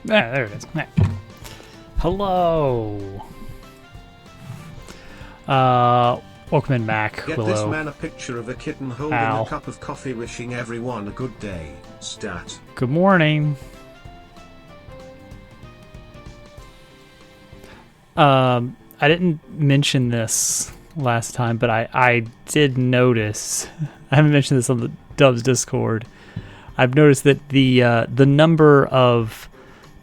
There it is. There. Hello. Welcome in, Mac. Get Willow. this man a picture of a kitten holding Al. a cup of coffee wishing everyone a good day. Stat. Good morning. I didn't mention this last time, but I did notice. I haven't mentioned this on the Dubs Discord. I've noticed that the number of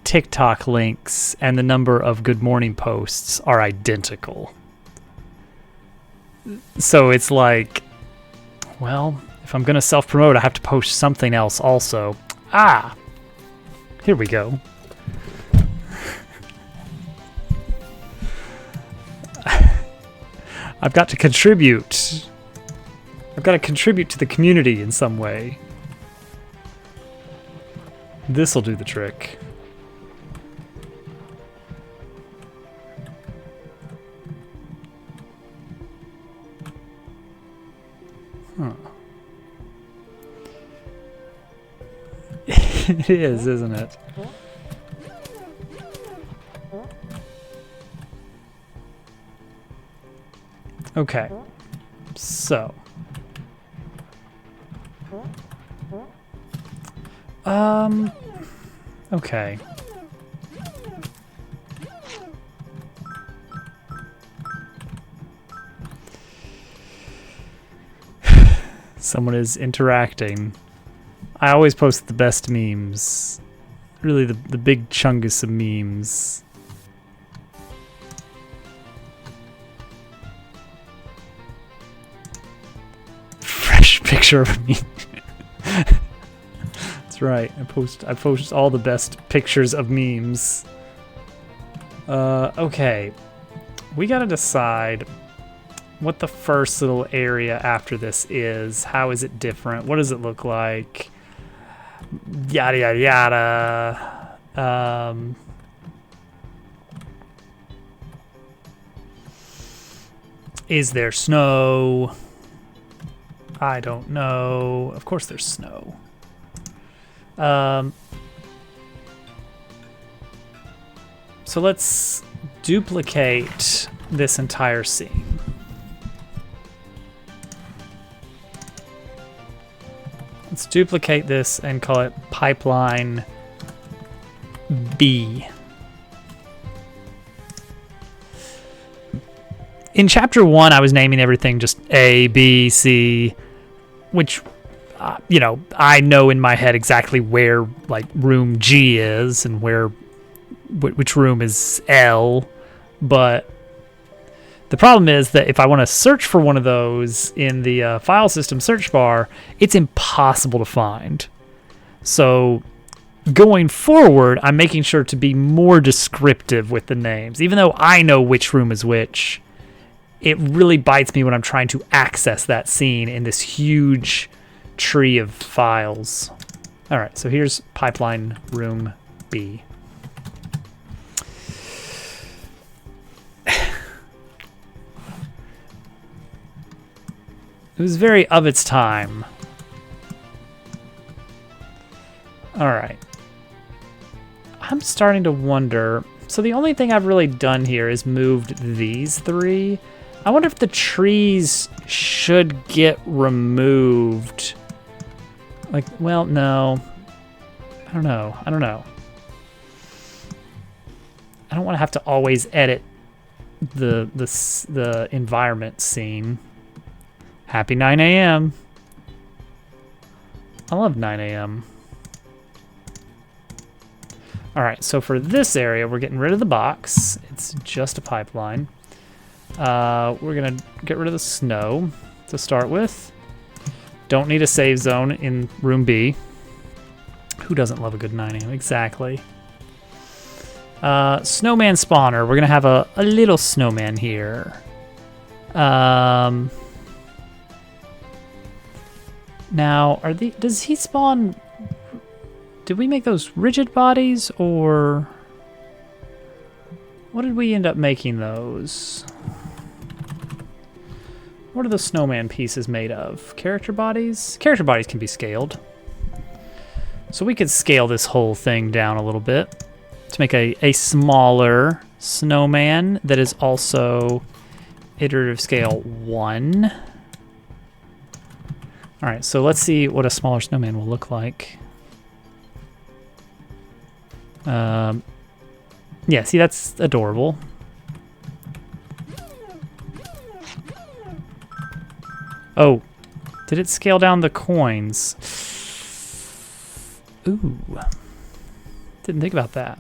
TikTok links and the number of Good Morning posts are identical. So it's like, well, if I'm gonna self-promote, I have to post something else also. Here we go. I've got to contribute. I've got to contribute to the community in some way. This'll do the trick. Huh. It is, isn't it? Okay. So. Okay. Someone is interacting. I always post the best memes. Really, the big chungus of memes. Fresh picture of me. That's right. I post all the best pictures of memes. Okay. We gotta decide what the first little area after this is. How is it different? What does it look like? Yada yada yada. Is there snow? I don't know. Of course there's snow. So let's duplicate this entire scene. Let's duplicate this and call it Pipeline B. In Chapter 1, I was naming everything just A, B, C, which, you know, I know in my head exactly where, like, room G is and which room is L, but the problem is that if I want to search for one of those in the file system search bar, it's impossible to find. So going forward, I'm making sure to be more descriptive with the names. Even though I know which room is which, it really bites me when I'm trying to access that scene in this huge tree of files. All right, so here's Pipeline Room B. It was very of its time. All right. I'm starting to wonder. So the only thing I've really done here is moved these three. I wonder if the trees should get removed. Like, well, no. I don't know. I don't want to have to always edit the environment scene. Happy 9 a.m. I love 9 a.m. All right, so for this area, we're getting rid of the box. It's just a pipeline. We're gonna get rid of the snow to start with. Don't need a save zone in room B. Who doesn't love a good 9 a.m.? Exactly. Snowman spawner. We're gonna have a little snowman here. Now, does he spawn? Did we make those rigid bodies, or what did we end up making those? What are the snowman pieces made of? Character bodies? Character bodies can be scaled. So we could scale this whole thing down a little bit. to make a smaller snowman that is also iterative scale 1. All right, so let's see what a smaller snowman will look like. Yeah, see, that's adorable. Oh, did it scale down the coins? Ooh, didn't think about that.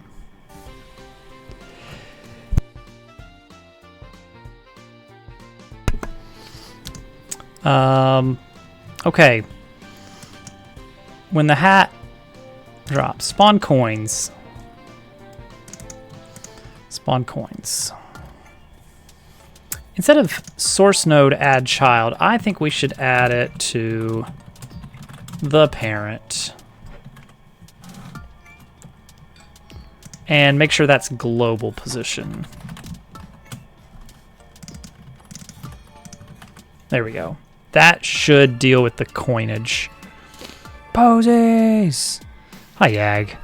Okay. When the hat drops, spawn coins. Spawn coins. Instead of source node add child, I think we should add it to the parent. And make sure that's global position. There we go. That should deal with the coinage. Posies! Hi, Yag.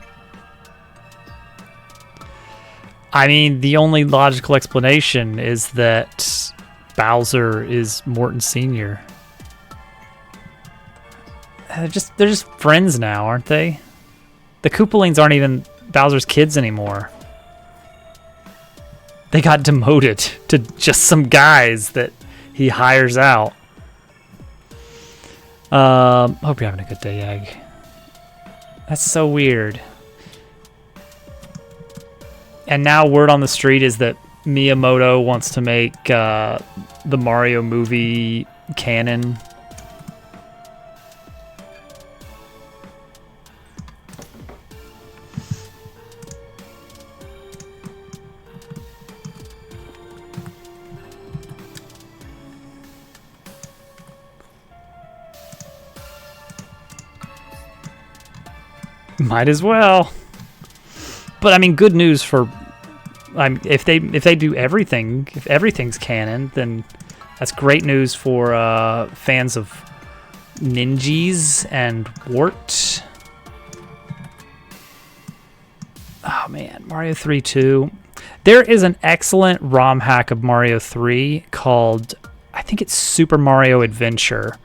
I mean, the only logical explanation is that Bowser is Morton Sr. They're just friends now, aren't they? The Koopalings aren't even Bowser's kids anymore. They got demoted to just some guys that he hires out. Hope you're having a good day, Yag. That's so weird. And now word on the street is that Miyamoto wants to make the Mario movie canon. Might as well. But I mean, good news for if they do everything, if everything's canon, then that's great news for fans of Ninjas and Wart. Oh man, Mario 3 2. There is an excellent ROM hack of Mario 3 called, I think it's Super Mario Adventure.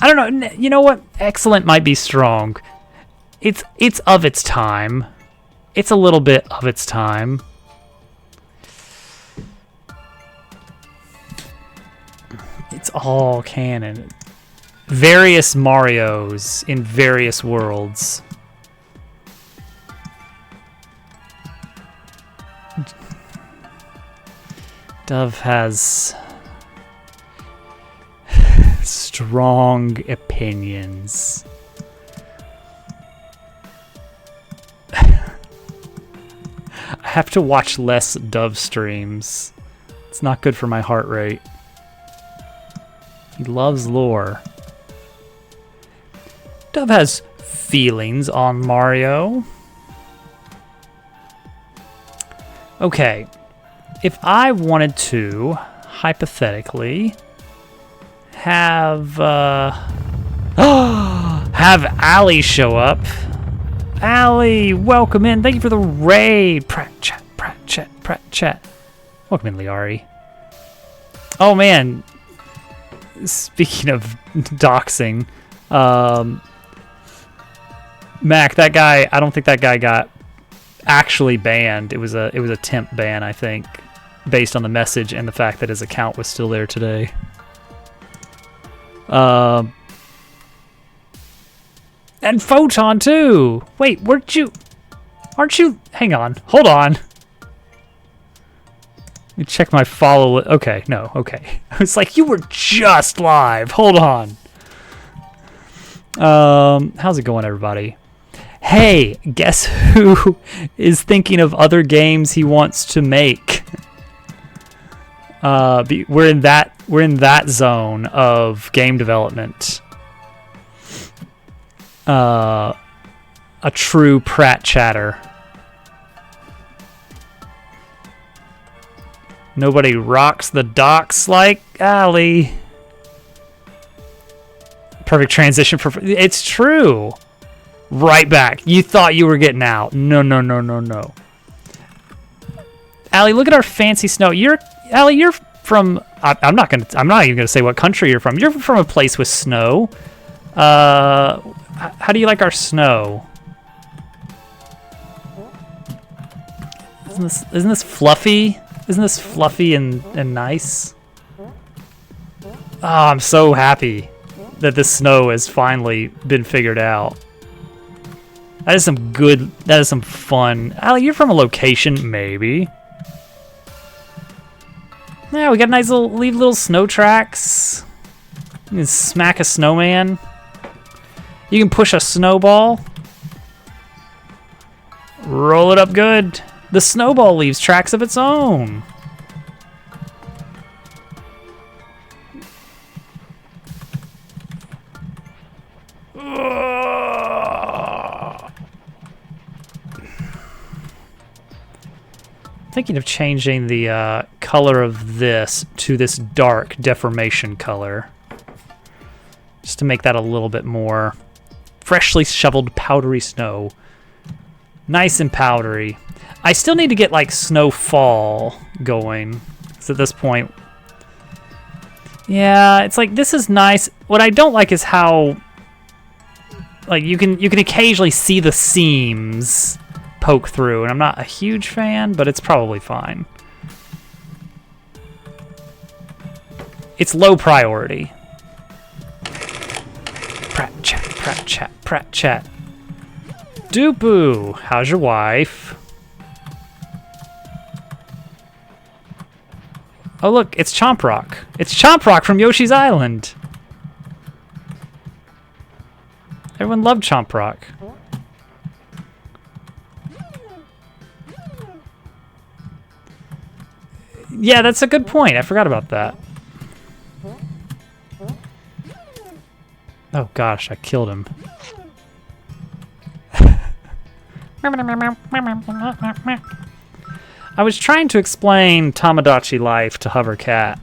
I don't know. You know what? Excellent might be strong. It's of its time. It's a little bit of its time. It's all canon. Various Marios in various worlds. Dove has strong opinions. I have to watch less Dove streams. It's not good for my heart rate. He loves lore. Dove has feelings on Mario. Okay. If I wanted to, hypothetically, have have Allie show up. Allie, welcome in. Thank you for the raid. Prat chat, prat chat, prat chat. Welcome in, Liari. Oh man. Speaking of doxing, Mac, that guy, I don't think that guy got actually banned. It was a temp ban, I think, based on the message and the fact that his account was still there today. And Photon too. Wait, aren't you? Hang on, hold on. Let me check my follow. Okay, no, okay. I was like, you were just live. Hold on. How's it going, everybody? Hey, guess who is thinking of other games he wants to make? We're in that zone of game development. A true Pratt chatter. Nobody rocks the docks like Allie. Perfect transition for... It's true. Right back. You thought you were getting out. No, no, no, no, no. Allie, look at our fancy snow. Allie, you're from... I'm not even gonna say what country you're from. You're from a place with snow. How do you like our snow? Isn't this fluffy? Isn't this fluffy and nice? Oh, I'm so happy that this snow has finally been figured out. That is some fun. Allie, you're from a location, maybe. Yeah, we got nice little snow tracks. You can smack a snowman. You can push a snowball. Roll it up good. The snowball leaves tracks of its own. Thinking of changing the color of this to this dark deformation color, just to make that a little bit more freshly shoveled powdery snow. Nice and powdery. I still need to get like snowfall going. So at this point, yeah, it's like this is nice. What I don't like is how like you can occasionally see the seams poke through, and I'm not a huge fan, but it's probably fine. It's low priority. Prat chat, prat chat, prat chat. Dupu, how's your wife? Oh look, it's Chomp Rock. It's Chomp Rock from Yoshi's Island. Everyone loved Chomp Rock. Yeah, that's a good point. I forgot about that. Oh gosh, I killed him. I was trying to explain Tamagotchi life to Hovercat,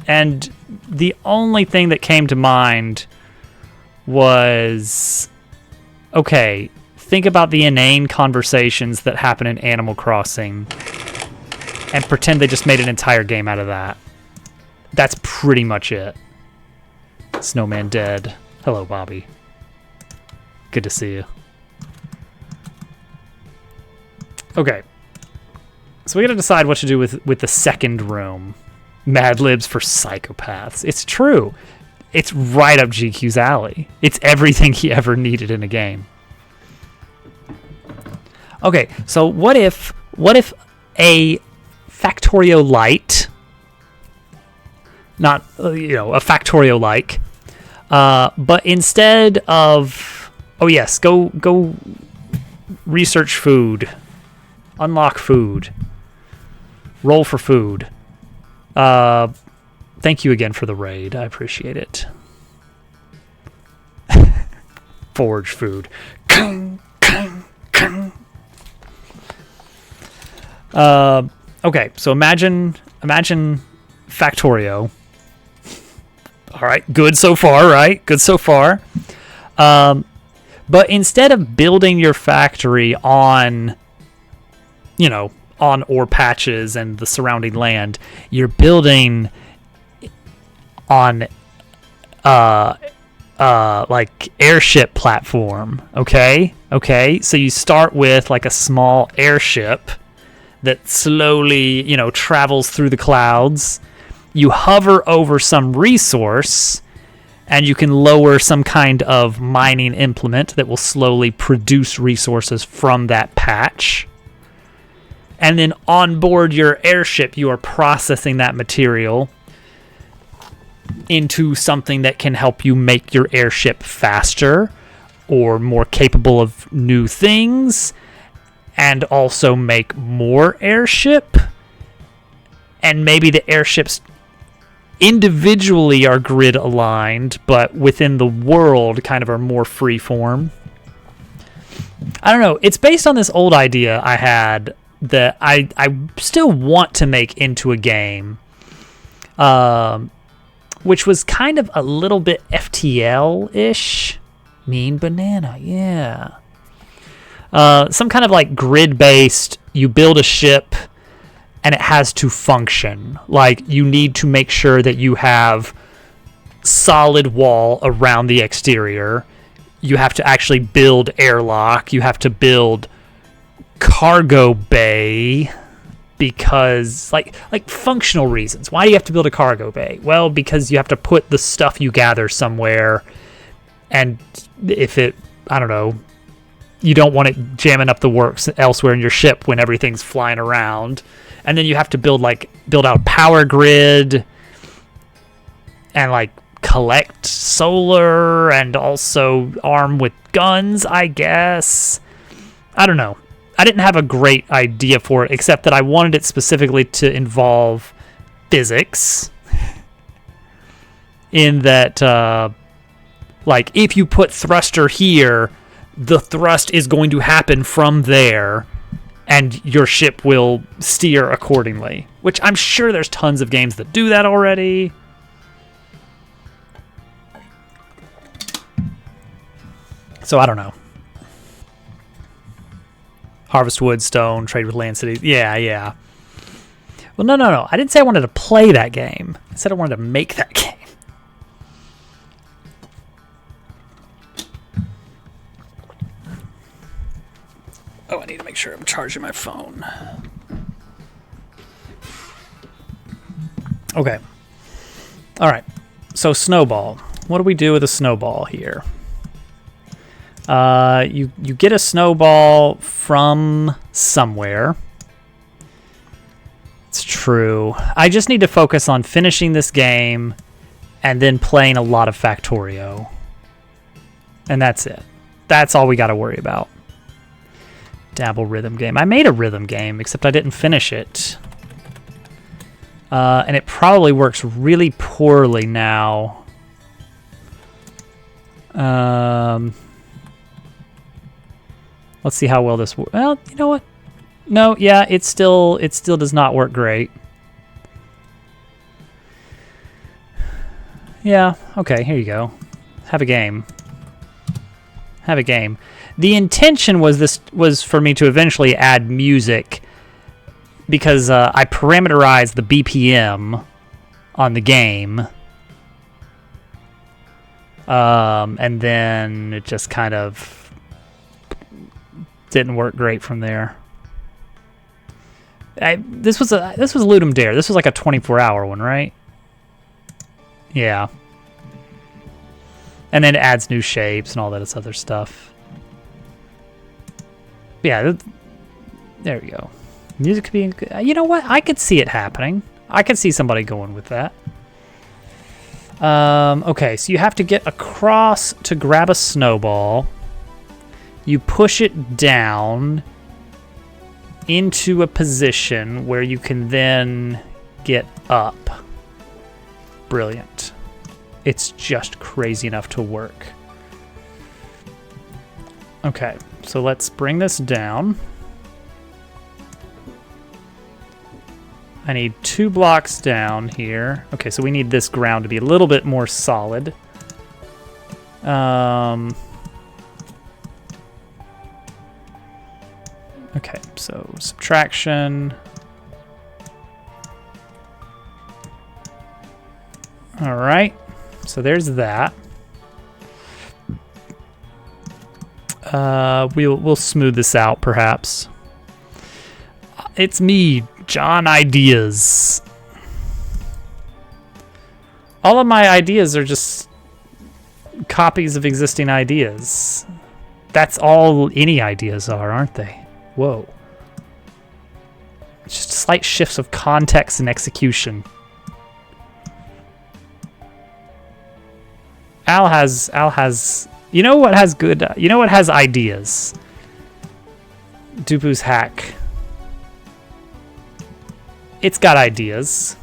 and the only thing that came to mind was, okay, think about the inane conversations that happen in Animal Crossing and pretend they just made an entire game out of that. That's pretty much it. Snowman dead. Hello, Bobby. Good to see you. Okay. So we gotta decide what to do with the second room. Mad Libs for psychopaths. It's true. It's right up GQ's alley. It's everything he ever needed in a game. Okay, so what if a Factorio Light, not a Factorio like, but instead of, oh yes, go research food, unlock food, roll for food. Thank you again for the raid. I appreciate it. Forge food. Okay, so imagine Factorio. All right, good so far, right? Good so far. But instead of building your factory on, on ore patches and the surrounding land, you're building on like airship platform. Okay, so you start with like a small airship that slowly travels through the clouds. You hover over some resource and you can lower some kind of mining implement that will slowly produce resources from that patch. And then on board your airship, you are processing that material into something that can help you make your airship faster or more capable of new things, and also make more airship. And maybe the airships individually are grid aligned, but within the world kind of are more free form. I don't know. It's based on this old idea I had that I still want to make into a game, which was kind of a little bit FTL-ish. Mean banana, yeah. Some kind of like grid-based, you build a ship and it has to function. Like, you need to make sure that you have solid wall around the exterior. You have to actually build airlock. You have to build cargo bay because like functional reasons. Why do you have to build a cargo bay? Well, because you have to put the stuff you gather somewhere, and if it, I don't know, you don't want it jamming up the works elsewhere in your ship when everything's flying around. And then you have to build out a power grid and like collect solar and also arm with guns, I guess. I don't know. I didn't have a great idea for it, except that I wanted it specifically to involve physics. In that, like, if you put thruster here, the thrust is going to happen from there, and your ship will steer accordingly. Which I'm sure there's tons of games that do that already. So I don't know. Harvest wood, stone, trade with land cities. Yeah. Well, no. I didn't say I wanted to play that game. I said I wanted to make that game. Oh, I need to make sure I'm charging my phone. Okay. All right. So snowball. What do we do with a snowball here? You get a snowball from somewhere. It's true. I just need to focus on finishing this game and then playing a lot of Factorio. And that's it. That's all we got to worry about. Dabble rhythm game. I made a rhythm game, except I didn't finish it. And it probably works really poorly now. Let's see how well this works. Well, you know what? No, yeah, it still does not work great. Yeah, okay, here you go. Have a game. Have a game. The intention was for me to eventually add music because I parameterized the BPM on the game. And then it just kind of didn't work great from there. This was Ludum Dare. This was like a 24-hour one, right? Yeah. And then it adds new shapes and all that other stuff. Yeah, there we go. Music could be... You know what? I could see it happening. I could see somebody going with that. Okay, so you have to get across to grab a snowball. You push it down into a position where you can then get up. Brilliant. It's just crazy enough to work. Okay, so let's bring this down. I need 2 blocks down here. Okay, so we need this ground to be a little bit more solid. Okay, so subtraction. All right, so there's that. We'll smooth this out, perhaps. It's me, John Ideas. All of my ideas are just copies of existing ideas. That's all any ideas are, aren't they? Whoa. It's just slight shifts of context and execution. Al has you know what has good, you know what has ideas? Dupu's hack. It's got ideas.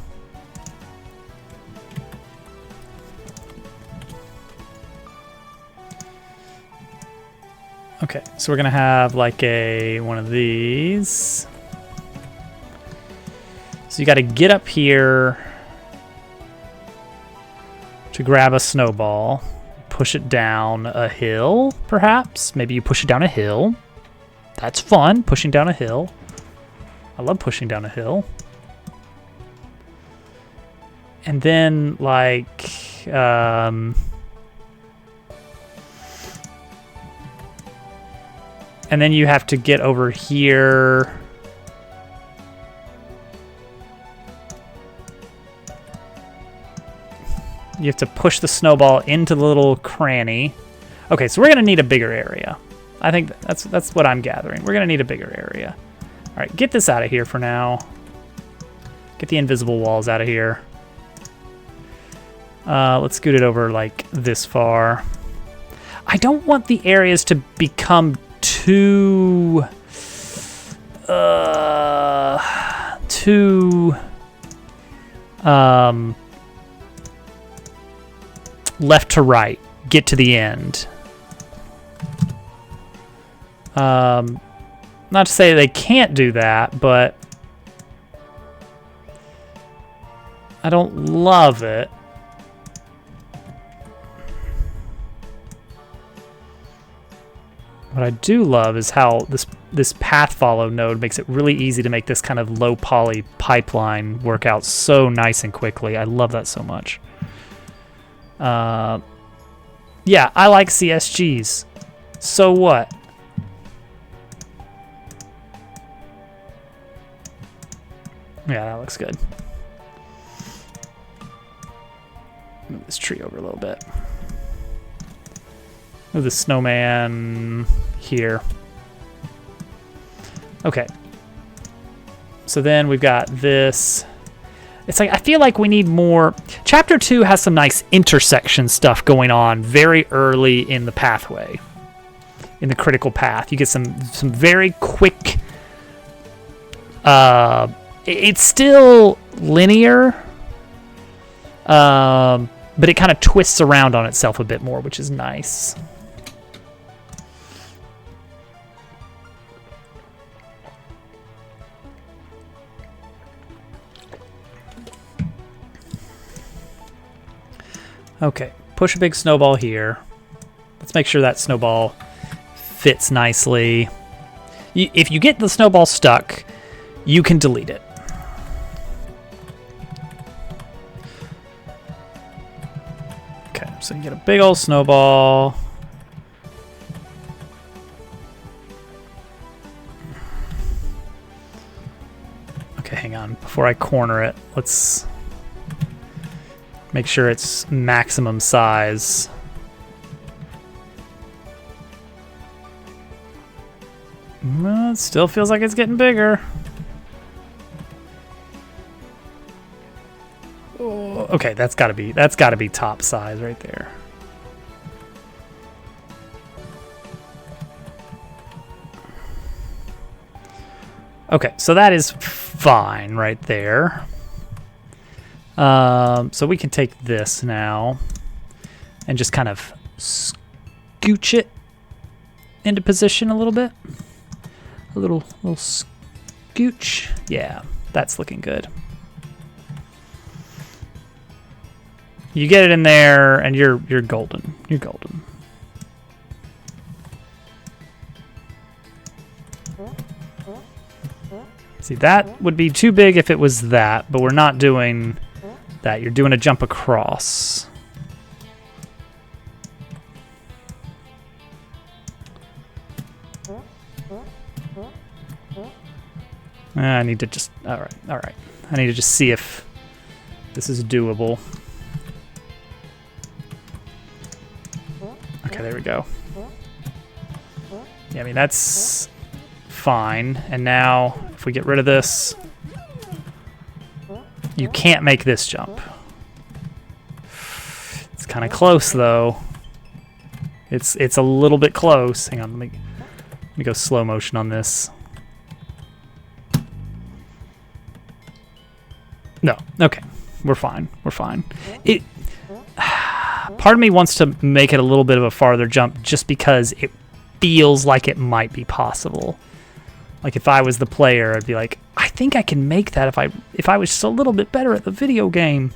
Okay, so we're gonna have like one of these. So you gotta get up here to grab a snowball. push it down a hill, perhaps. Maybe you push it down a hill. That's fun, pushing down a hill. I love pushing down a hill. And then, like, and then you have to get over here. You have to push the snowball into the little cranny. Okay, so we're gonna need a bigger area. I think that's what I'm gathering. We're gonna need a bigger area. All right, get this out of here for now. Get the invisible walls out of here. Let's scoot it over like this far. I don't want the areas to become too left to right. Get to the end. Not to say they can't do that, but I don't love it. What I do love is how this path follow node makes it really easy to make this kind of low poly pipeline work out so nice and quickly. I love that so much. Yeah, I like CSGs. So what? Yeah, that looks good. Move this tree over a little bit. Move the snowman here. Okay. So then we've got this. It's like, I feel like we need more. Chapter 2 has some nice intersection stuff going on very early in the pathway. In the critical path. You get some very quick. It's still linear. But it kind of twists around on itself a bit more, which is nice. Okay, push a big snowball here. Let's make sure that snowball fits nicely. If you get the snowball stuck, you can delete it. Okay, so you get a big old snowball. Okay, hang on. Before I corner it, let's make sure it's maximum size. Well, it still feels like it's getting bigger. Oh, okay, that's gotta be top size right there. Okay, so that is fine right there. So we can take this now and just kind of scooch it into position a little bit. A little scooch. Yeah, that's looking good. You get it in there and you're golden. You're golden. See, that would be too big if it was that, but we're not doing that. You're doing a jump across. I need to just, all right. I need to just see if this is doable. Okay, there we go. Yeah, I mean, that's fine. And now, if we get rid of this, you can't make this jump. It's kind of close, though. It's a little bit close. Hang on, let me go slow motion on this. No, okay, we're fine. We're fine. Part of me wants to make it a little bit of a farther jump just because it feels like it might be possible. Like if I was the player, I'd be like, I think I can make that if I was just a little bit better at the video game.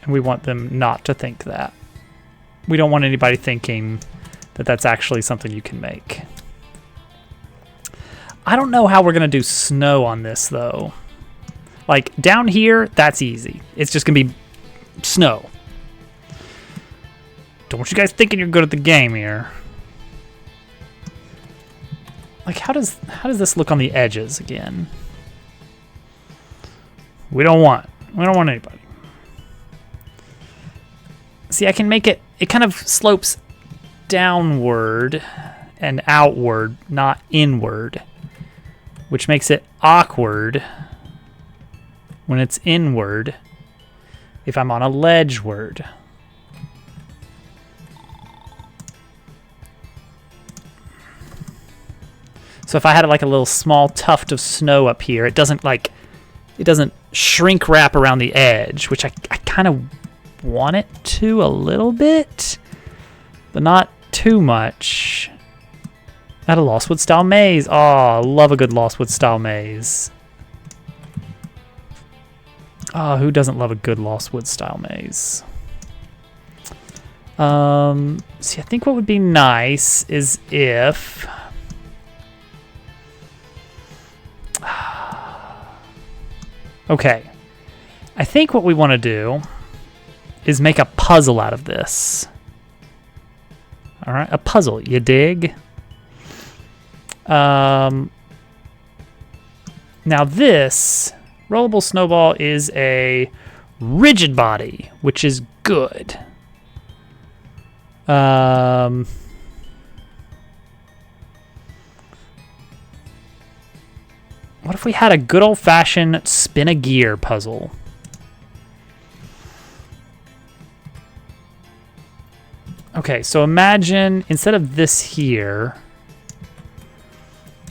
And we want them not to think that. We don't want anybody thinking that that's actually something you can make. I don't know how we're going to do snow on this, though. Like, down here, that's easy. It's just going to be snow. Don't want you guys thinking you're good at the game here. Like, how does this look on the edges again? We don't want anybody. See, I can make it kind of slopes downward and outward, not inward, which makes it awkward when it's inward if I'm on a ledgeward. So if I had like a little small tuft of snow up here, it doesn't shrink wrap around the edge, which I kind of want it to a little bit, but not too much. At a Lostwood style maze. Oh, I love a good Lostwood style maze. Oh, who doesn't love a good Lostwood style maze? See, I think what would be nice is if... Okay. I think what we want to do is make a puzzle out of this. All right, a puzzle, you dig? Now this rollable snowball is a rigid body, which is good. What if we had a good old-fashioned spin a gear puzzle? Okay, so imagine instead of this here,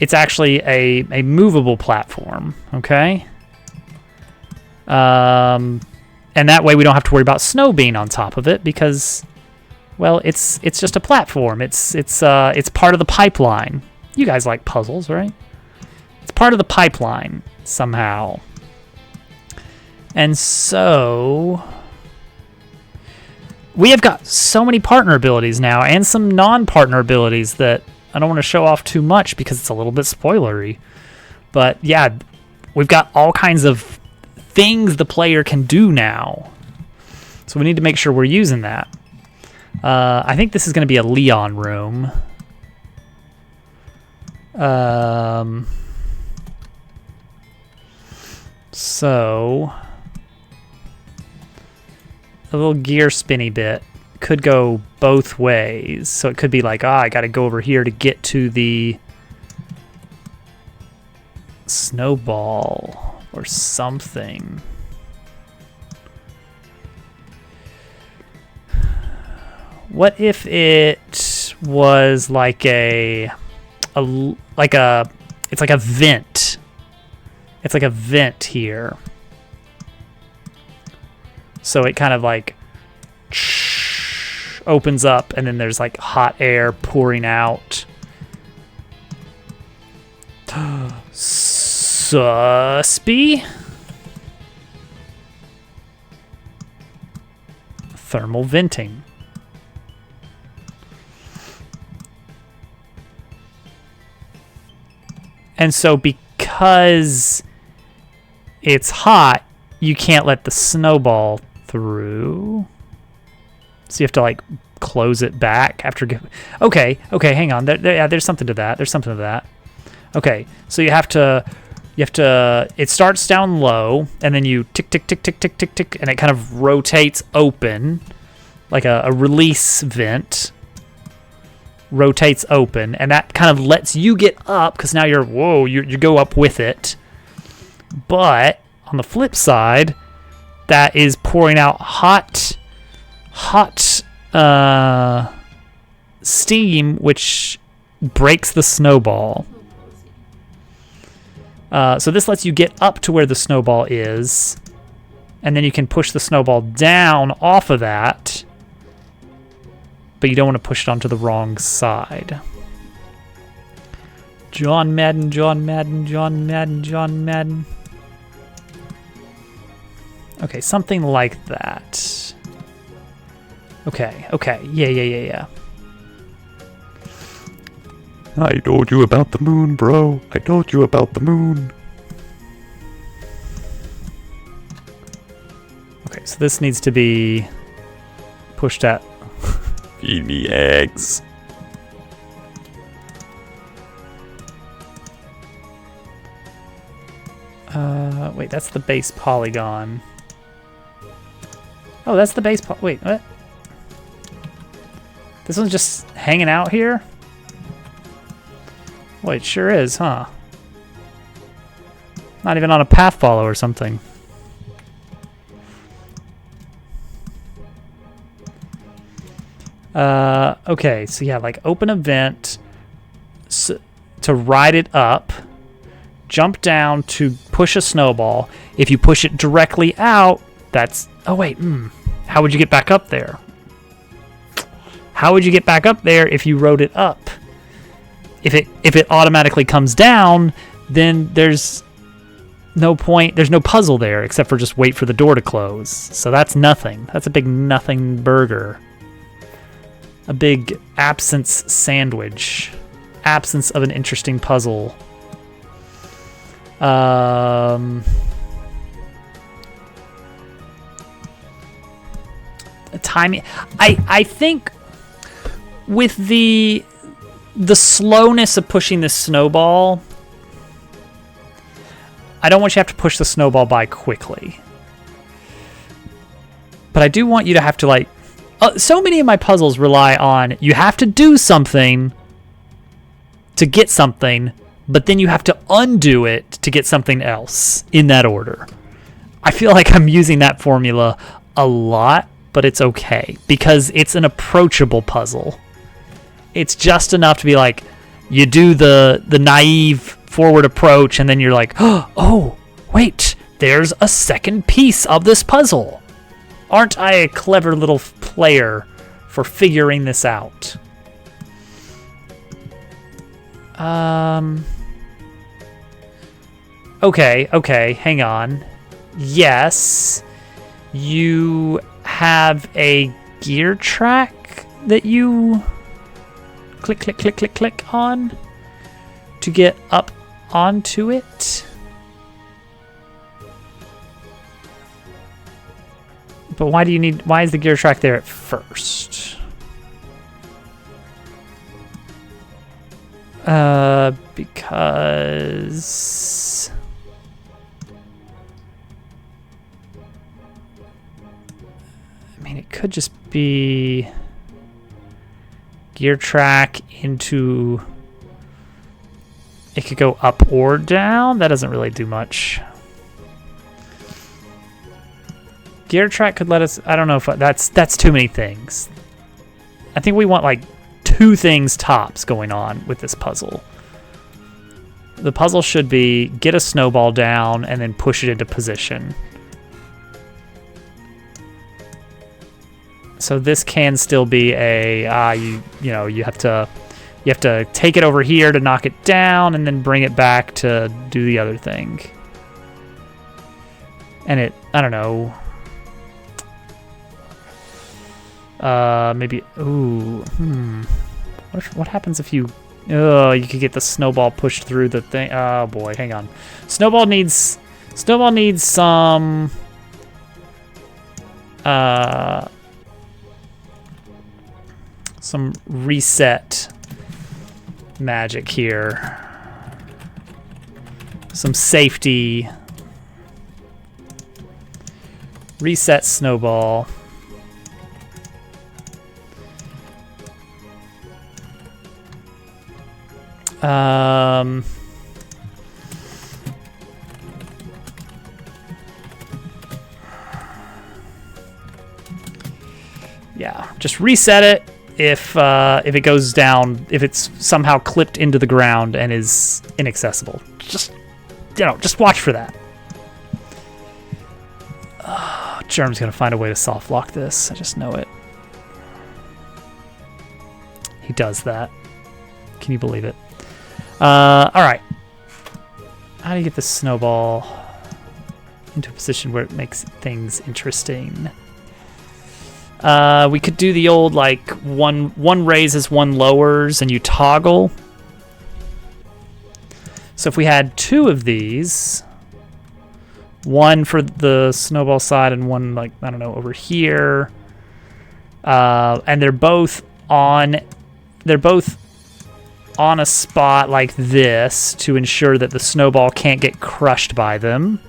it's actually a movable platform, okay? And that way we don't have to worry about snow being on top of it because, well, it's just a platform. It's part of the pipeline. You guys like puzzles, right? It's part of the pipeline somehow. And so we have got so many partner abilities now and some non-partner abilities that I don't want to show off too much because it's a little bit spoilery. But yeah, we've got all kinds of things the player can do now. So we need to make sure we're using that. I think this is going to be a Leon room. So a little gear spinny bit could go both ways. So it could be like, I got to go over here to get to the snowball or something. What if it was like it's like a vent. It's like a vent here. So it kind of like opens up and then there's like hot air pouring out. Suspy. Thermal venting. And so because it's hot, you can't let the snowball through. So you have to like close it back after. Okay, hang on. There's something to that. There's something to that. Okay, so you have to. It starts down low, and then you tick, tick, tick, tick, tick, tick, tick, and it kind of rotates open, like a release vent. Rotates open, and that kind of lets you get up because now you go up with it. But on the flip side, that is pouring out hot steam, which breaks the snowball. So this lets you get up to where the snowball is, and then you can push the snowball down off of that, but you don't want to push it onto the wrong side. John Madden. Okay, something like that. Okay, okay. Yeah. I told you about the moon, bro. I told you about the moon. Okay, so this needs to be pushed out. Feed me eggs. Wait, that's the base polygon. Oh, that's the base wait, what? This one's just hanging out here? Well, it sure is, huh? Not even on a path follow or something. Okay, so yeah, like open event to ride it up, jump down to push a snowball. If you push it directly out, that's... Oh, wait, how would you get back up there? How would you get back up there if you rode it up? If it automatically comes down, then there's no point, there's no puzzle there except for just wait for the door to close. So that's nothing. That's a big nothing burger. A big absence sandwich. Absence of an interesting puzzle. Timing. I think with the slowness of pushing this snowball, I don't want you to have to push the snowball by quickly. But I do want you to have to, like... so many of my puzzles rely on you have to do something to get something, but then you have to undo it to get something else in that order. I feel like I'm using that formula a lot, but it's okay because it's an approachable puzzle. It's just enough to be like, you do the naive forward approach, and then you're like, oh, wait, there's a second piece of this puzzle. Aren't I a clever little player for figuring this out? Okay, hang on. Yes, you have a gear track that you click on to get up onto it. But why is the gear track there at first? Because... I mean, it could just be gear track into... It could go up or down. That doesn't really do much. Gear track could let us... I don't know if... That's too many things. I think we want, like, 2 things tops going on with this puzzle. The puzzle should be get a snowball down and then push it into position. So this can still be a... you have to take it over here to knock it down and then bring it back to do the other thing. And it... I don't know... maybe... Ooh. What happens if you... Oh, you could get the snowball pushed through the thing. Oh, boy. Hang on. Snowball needs some... some reset magic here. Some safety. Reset snowball. Yeah, just reset it if it goes down, if it's somehow clipped into the ground and is inaccessible. Just watch for that. Germ's gonna find a way to soft lock this. I just know it. He does that. Can you believe it? Alright. How do you get the snowball into a position where it makes things interesting? We could do the old, like, one raises, one lowers, and you toggle. So if we had 2 of these, one for the snowball side and one, like, I don't know, over here, and they're both on a spot like this to ensure that the snowball can't get crushed by them.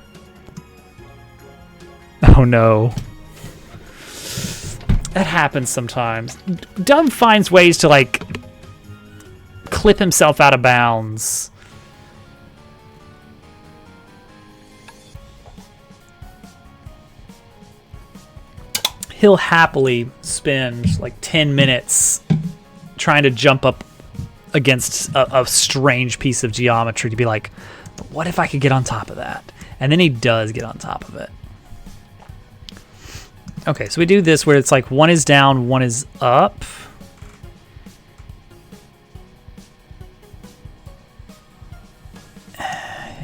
Oh no. That happens sometimes. Dove finds ways to, like, clip himself out of bounds. He'll happily spend like 10 minutes trying to jump up against a strange piece of geometry to be like, but what if I could get on top of that? And then he does get on top of it. Okay, so we do this where it's like one is down, one is up.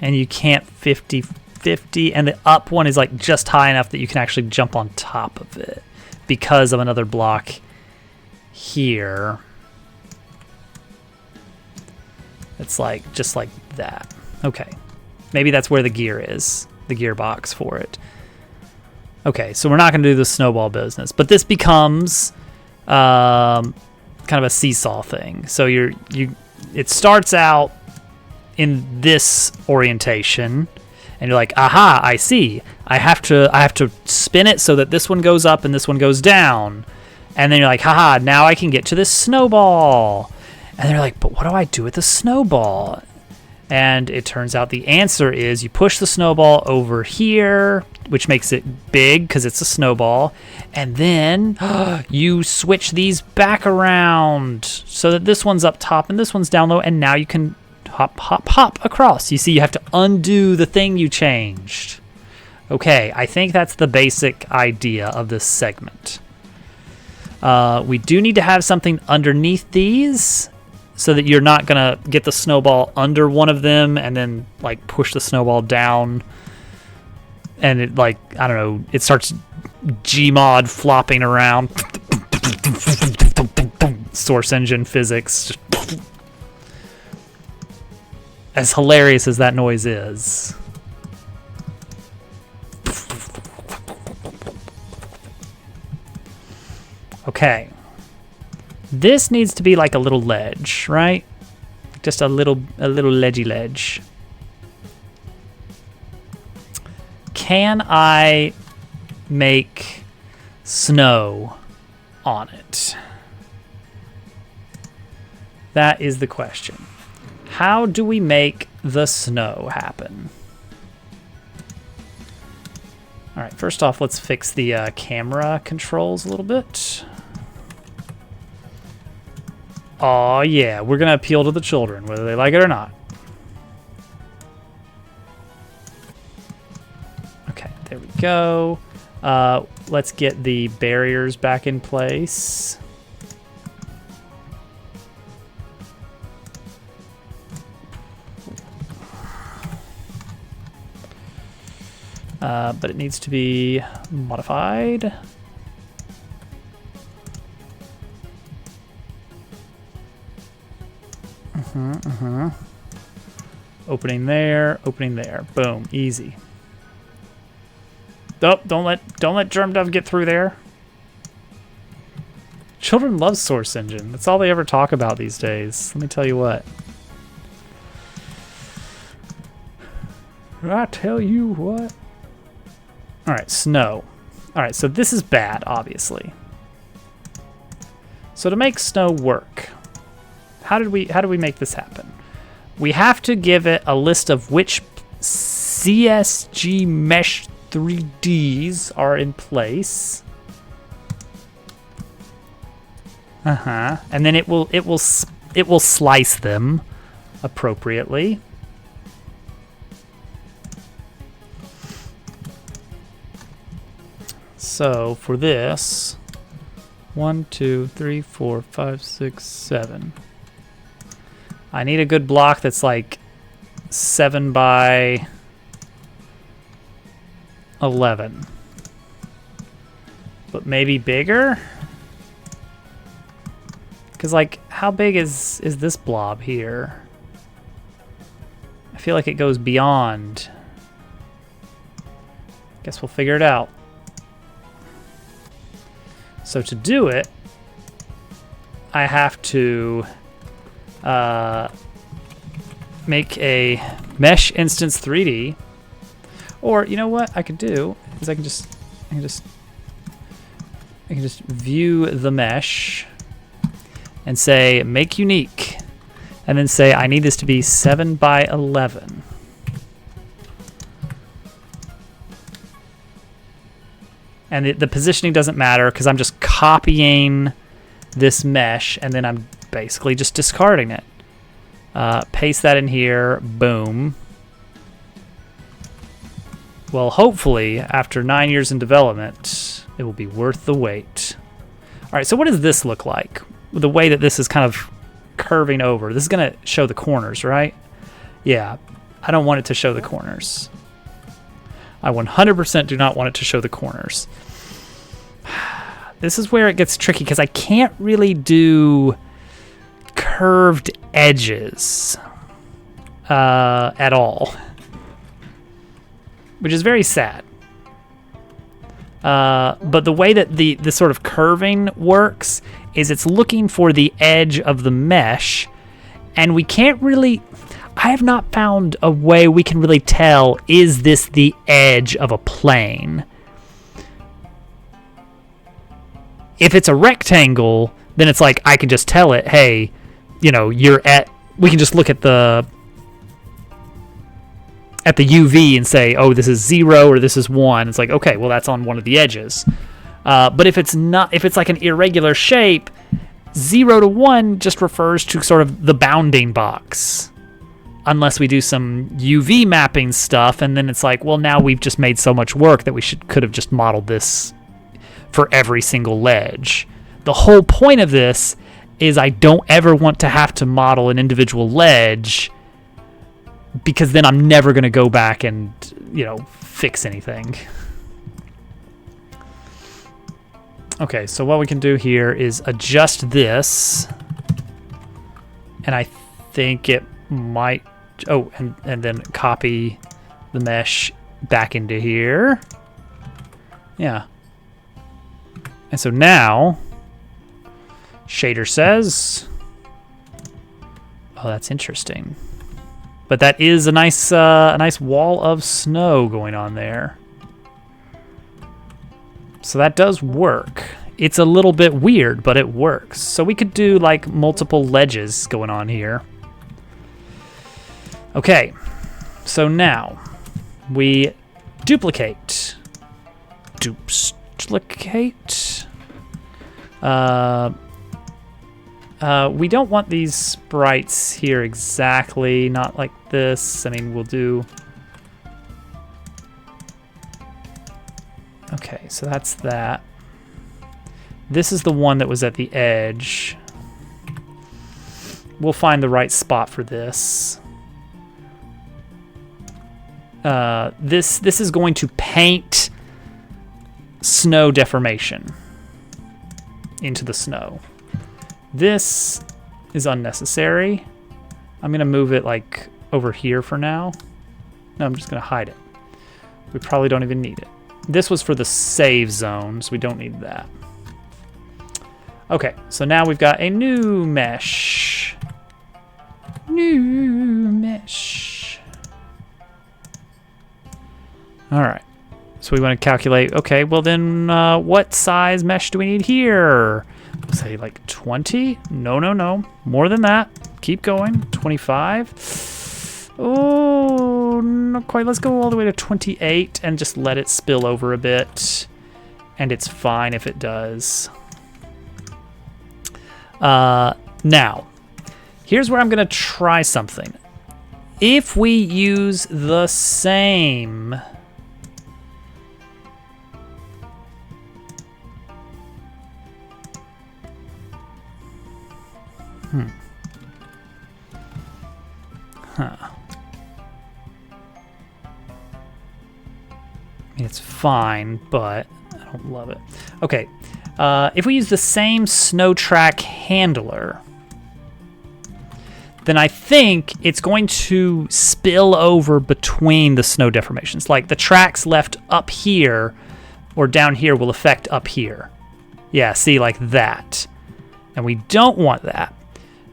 And you can't 50-50, and the up one is like just high enough that you can actually jump on top of it because of another block here. It's like just like that. Okay, maybe that's where the gear is, the gearbox for it. Okay, so we're not going to do the snowball business, but this becomes kind of a seesaw thing. So it starts out in this orientation, and you're like, aha, I see. I have to spin it so that this one goes up and this one goes down. And then you're like, haha, now I can get to this snowball. And they're like, but what do I do with the snowball? And it turns out the answer is you push the snowball over here, which makes it big because it's a snowball. And then you switch these back around so that this one's up top and this one's down low. And now you can hop, hop, hop across. You see, you have to undo the thing you changed. Okay, I think that's the basic idea of this segment. We do need to have something underneath these so that you're not going to get the snowball under one of them and then, like, push the snowball down. And it, like, I don't know, it starts Gmod flopping around. Source engine physics. As hilarious as that noise is. Okay. This needs to be like a little ledge, right? Just a little ledgy ledge. Can I make snow on it? That is the question. How do we make the snow happen? All right, first off, let's fix the camera controls a little bit. Oh yeah, we're gonna appeal to the children, whether they like it or not. Okay, there we go. Let's get the barriers back in place. But it needs to be modified. Opening there, opening there. Boom, easy. Oh, don't let Germ Dove get through there. Children love Source Engine. That's all they ever talk about these days. Let me tell you what. I tell you what. All right, snow. All right, so this is bad, obviously. So to make snow work, how do we make this happen? We have to give it a list of which CSG Mesh 3Ds are in place. And then it will slice them appropriately. So for this, 1, 2, 3, 4, 5, 6, 7. I need a good block that's like 7 by 11. but maybe bigger? Because, like, how big is this blob here? I feel like it goes beyond. Guess we'll figure it out. So to do it, I have to make a mesh instance 3D. Or, you know what I could do is I can just view the mesh and say make unique, and then say I need this to be 7 by 11. And the positioning doesn't matter because I'm just copying this mesh and then I'm basically just discarding it. Paste that in here, boom. Well, hopefully, after 9 years in development, it will be worth the wait. All right, so what does this look like? The way that this is kind of curving over. This is going to show the corners, right? Yeah, I don't want it to show the corners. I 100% do not want it to show the corners. This is where it gets tricky because I can't really do curved edges at all, which is very sad. But the way that the sort of curving works is it's looking for the edge of the mesh, and we can't really, I have not found a way we can really tell, is this the edge of a plane? If it's a rectangle, then it's like I can just tell it, hey, you know, we can just look at the UV and say, oh, this is 0 or this is 1. It's like, okay, well, that's on one of the edges. But if it's like an irregular shape, 0 to 1 just refers to sort of the bounding box. Unless we do some UV mapping stuff, and then it's like, well, now we've just made so much work that we could have just modeled this for every single ledge. The whole point of this is I don't ever want to have to model an individual ledge, because then I'm never going to go back and, you know, fix anything. Okay, so what we can do here is adjust this, and I think it might, oh, and then copy the mesh back into here. Yeah. And so now, shader says, oh, that's interesting. But that is a nice wall of snow going on there. So that does work. It's a little bit weird, but it works. So we could do like multiple ledges going on here. Okay, so now we duplicate. Duplicate. We don't want these sprites here exactly, not like this. I mean, we'll do... Okay, so that's that. This is the one that was at the edge. We'll find the right spot for this. This is going to paint snow deformation into the snow. This is unnecessary. I'm going to move it like over here for now. No, I'm just going to hide it. We probably don't even need it. This was for the save zone, so we don't need that. Okay, so now we've got a new mesh. New mesh. All right. So we want to calculate, okay, well then what size mesh do we need here? We'll say like 20. No. More than that. Keep going. 25. Oh, not quite. Let's go all the way to 28 and just let it spill over a bit. And it's fine if it does. Now, here's where I'm going to try something. If we use the same... Huh. I mean, it's fine, but I don't love it. Okay, if we use the same snow track handler, then I think it's going to spill over between the snow deformations. Like the tracks left up here or down here will affect up here. Yeah, see, like that. And we don't want that.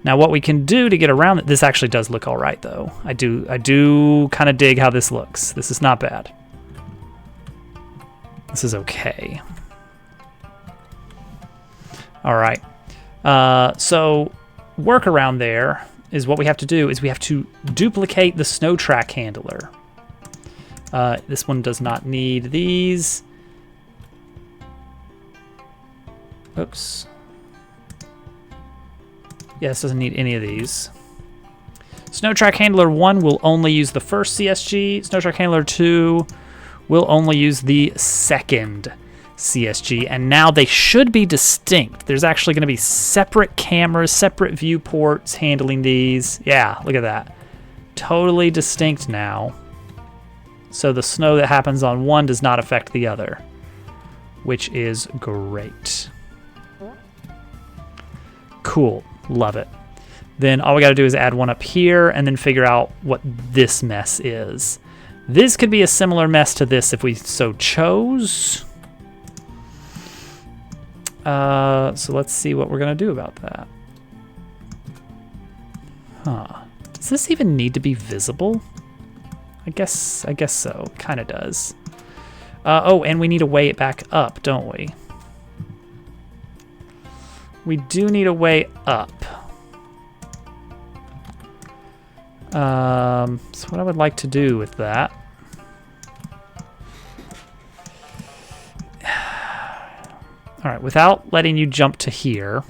Now what we can do to get around it, this actually does look all right though. I do kind of dig how this looks. This is not bad. This is okay. All right. So workaround there is what we have to do is we have to duplicate the snow track handler. This one does not need these. Oops. Yeah, this doesn't need any of these. Snow track handler 1 will only use the first CSG. Snow track handler 2 will only use the second CSG, and now they should be distinct. There's actually going to be separate cameras, separate viewports handling these. Yeah, look at that. Totally distinct now. So the snow that happens on one does not affect the other, which is great. Cool, love it. Then all we got to do is add one up here and then figure out what this mess is. This could be a similar mess to this if we so chose. So let's see what we're gonna do about that. Huh. Does this even need to be visible? I guess so. It kind of does. Oh, and we need to weigh it back up, don't we? We do need a way up. So what I would like to do with that. All right, without letting you jump to here,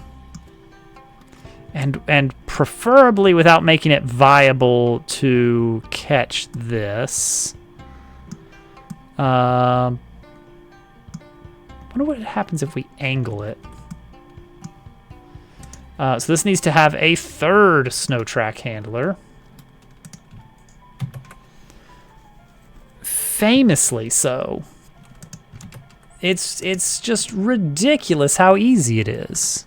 and preferably without making it viable to catch this. Wonder what happens if we angle it. So this needs to have a third snow track handler. Famously so. It's just ridiculous how easy it is.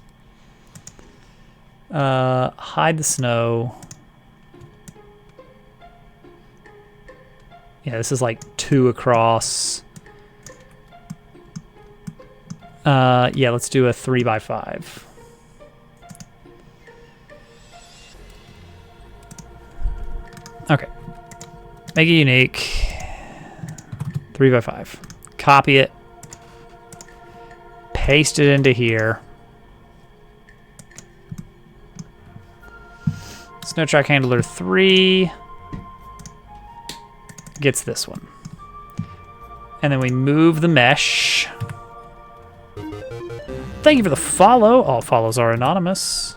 Hide the snow. Yeah, this is like 2 across. Yeah, let's do a 3x5. Okay. Make it unique. 3x5. Copy it. Paste it into here. Snow track handler 3 gets this one. And then we move the mesh. Thank you for the follow. All follows are anonymous.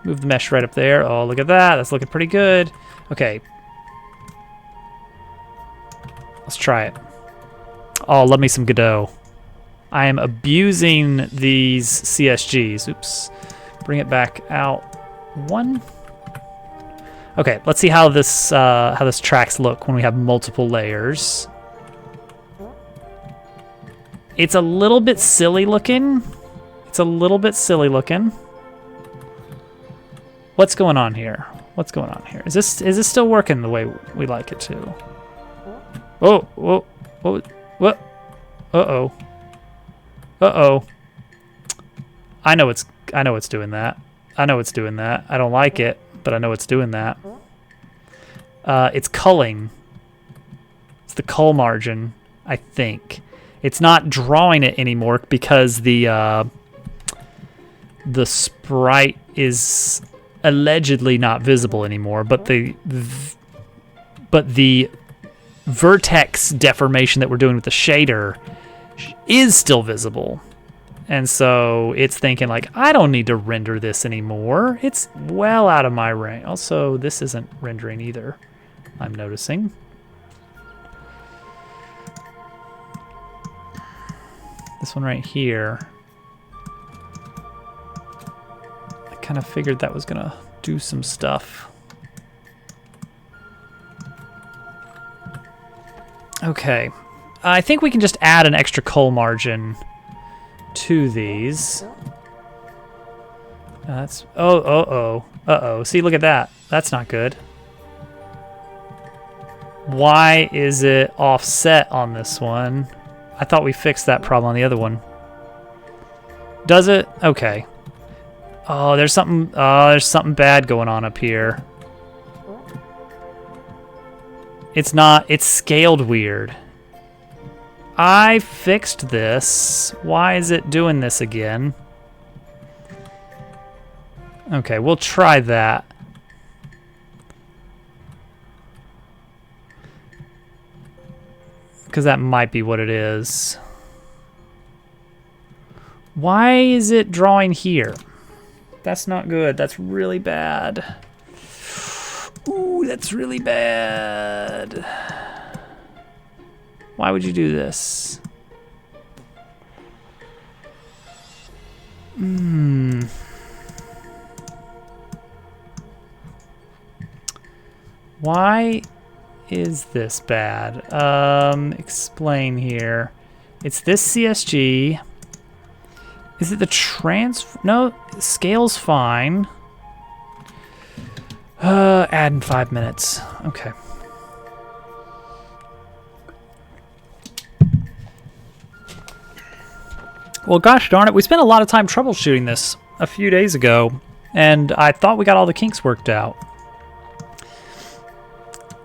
Move the mesh right up there. Oh, look at that. That's looking pretty good. Okay. Let's try it. Oh, love me some Godot. I am abusing these CSGs. Oops. Bring it back out 1. Okay, let's see how this tracks look when we have multiple layers. It's a little bit silly looking. It's a little bit silly looking. What's going on here? What's going on here? Is this still working the way we like it to? Oh, whoa, whoa, what? Uh-oh. Uh-oh. I know it's doing that. I know it's doing that. I don't like it, but I know it's doing that. It's culling. It's the cull margin, I think. It's not drawing it anymore because the sprite is allegedly not visible anymore, but the vertex deformation that we're doing with the shader is still visible. And so it's thinking like, I don't need to render this anymore. It's well out of my range. Also, this isn't rendering either, I'm noticing. This one right here. I kind of figured that was gonna do some stuff. Okay. I think we can just add an extra cull margin to these. That's uh-oh. See, look at that. That's not good. Why is it offset on this one? I thought we fixed that problem on the other one. Does it? Okay. Oh, there's something bad going on up here. It's not, it's scaled weird. I fixed this. Why is it doing this again? Okay, we'll try that. Because that might be what it is. Why is it drawing here? That's not good. That's really bad. Ooh, that's really bad. Why would you do this? Why is this bad? Explain here. It's this CSG. Is it the transfer? No, scale's fine. Add in 5 minutes. Okay. Well, gosh darn it, we spent a lot of time troubleshooting this a few days ago, and I thought we got all the kinks worked out.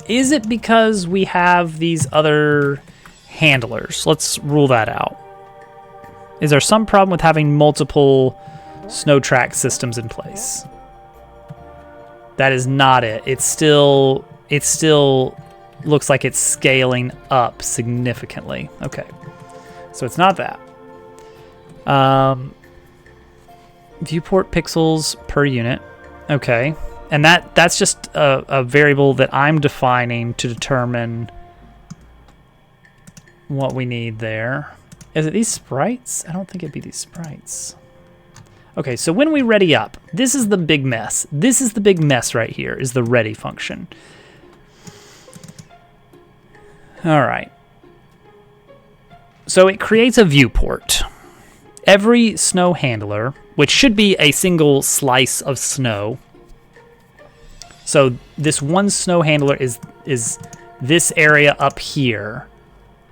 Is it because we have these other handlers? Let's rule that out. Is there some problem with having multiple snow track systems in place? That is not it. It still looks like it's scaling up significantly. Okay, so it's not that. Viewport pixels per unit. Okay, and that's just a variable that I'm defining to determine what we need there. Is it these sprites? I don't think it'd be these sprites. Okay, so when we ready up, this is the big mess. This is the big mess right here, is the ready function. All right. So it creates a viewport. Every snow handler, which should be a single slice of snow. So this one snow handler is this area up here.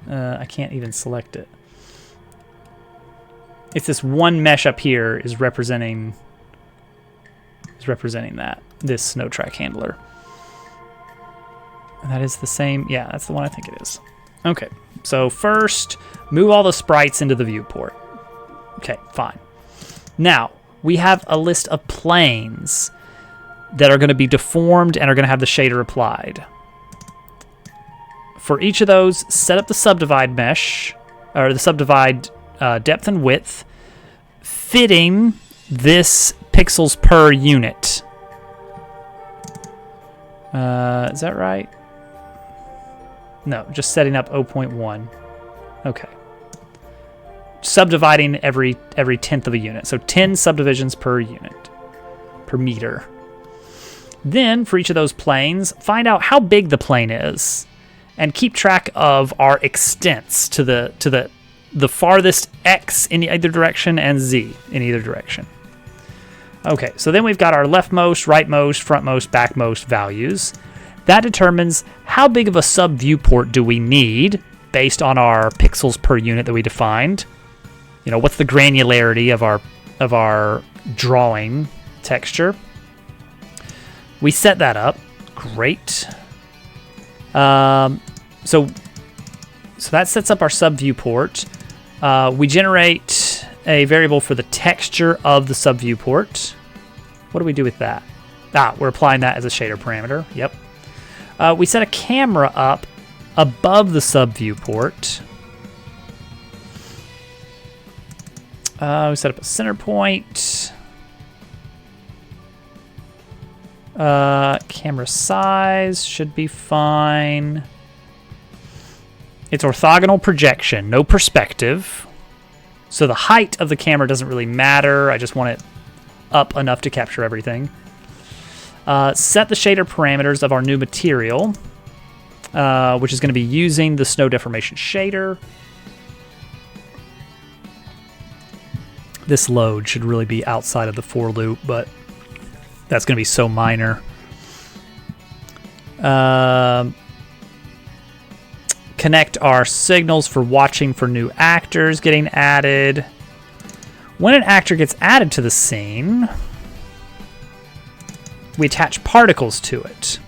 I can't even select it. It's this one mesh up here is representing that, this snow track handler. And that is the same, yeah, that's the one I think it is. Okay, so first, move all the sprites into the viewport. Okay, fine. Now, we have a list of planes that are going to be deformed and are going to have the shader applied. For each of those, set up the subdivide mesh, or the subdivide depth and width, fitting this pixels per unit. Is that right? No, just setting up 0.1. Okay. Subdividing every tenth of a unit. So 10 subdivisions per unit, per meter. Then, for each of those planes, find out how big the plane is, and keep track of our extents to the farthest X in either direction and Z in either direction. Okay, so then we've got our leftmost, rightmost, frontmost, backmost values. That determines how big of a sub-viewport do we need based on our pixels per unit that we defined. You know, what's the granularity of our drawing texture? We set that up. Great. So that sets up our sub-viewport. We generate a variable for the texture of the sub-viewport. What do we do with that? We're applying that as a shader parameter. Yep. We set a camera up above the sub-viewport. We set up a center point. Camera size should be fine. It's orthogonal projection, no perspective. So the height of the camera doesn't really matter. I just want it up enough to capture everything. Set the shader parameters of our new material, which is going to be using the snow deformation shader. This load should really be outside of the for loop, but that's going to be so minor. Connect our signals for watching for new actors getting added. When an actor gets added to the scene, we attach particles to it.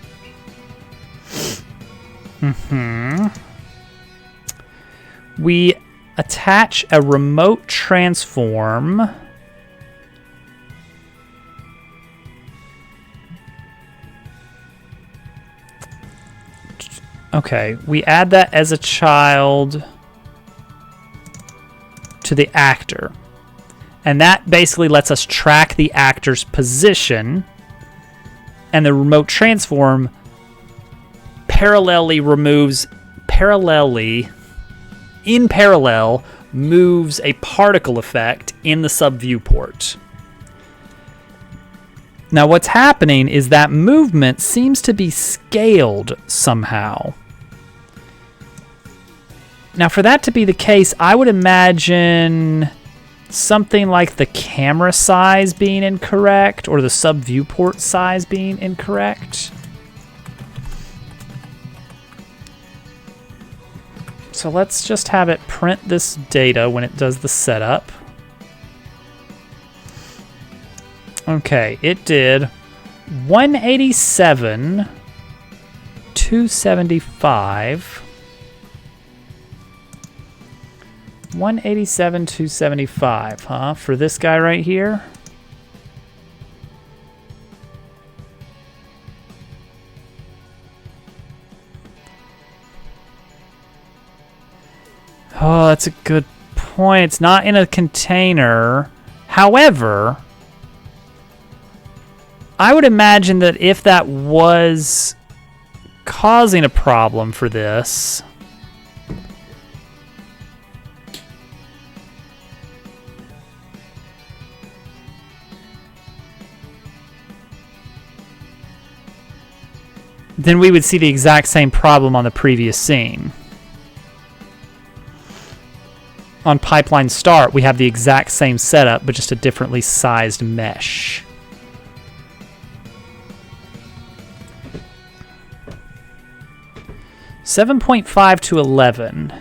We attach a remote transform. Okay, we add that as a child to the actor. And that basically lets us track the actor's position. And the remote transform in parallel, moves a particle effect in the sub-viewport. Now what's happening is that movement seems to be scaled somehow. Now for that to be the case, I would imagine something like the camera size being incorrect or the sub-viewport size being incorrect. So let's just have it print this data when it does the setup. Okay, it did 187, 275. 187, 275, huh? For this guy right here. Oh, that's a good point. It's not in a container. However, I would imagine that if that was causing a problem for this, then we would see the exact same problem on the previous scene. On pipeline start, we have the exact same setup, but just a differently sized mesh. $7.5 to 11.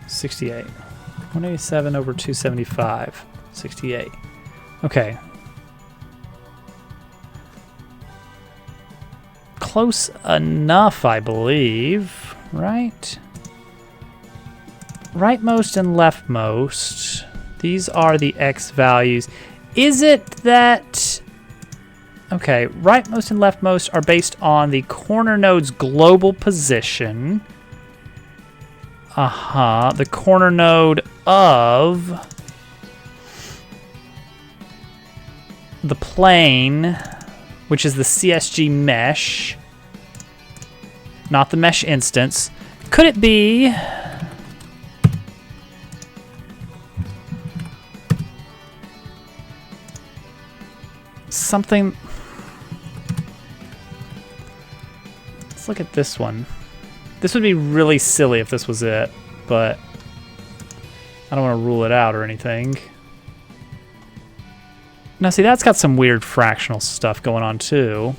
$68. 187 over 275. 68. Okay. Close enough, I believe. Right? Rightmost and leftmost. These are the X values. Is it that... Okay, rightmost and leftmost are based on the corner node's global position. The corner node of the plane, which is the CSG mesh, not the mesh instance. Could it be something? Let's look at this one. This would be really silly if this was it, but I don't want to rule it out or anything. Now, see, that's got some weird fractional stuff going on, too.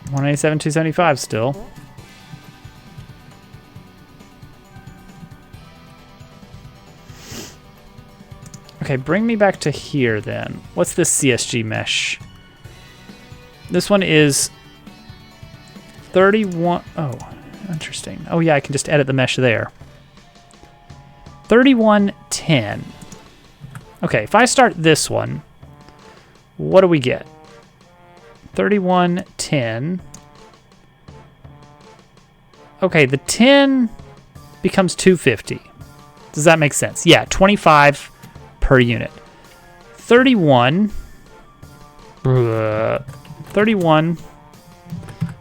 $187, $275 still. Okay, bring me back to here then. What's this CSG mesh? This one is 31. Oh, interesting. Oh yeah, I can just edit the mesh there. 3110. Okay, if I start this one, what do we get? 3110. Okay, the 10 becomes 250. Does that make sense? Yeah, 25 per unit. 31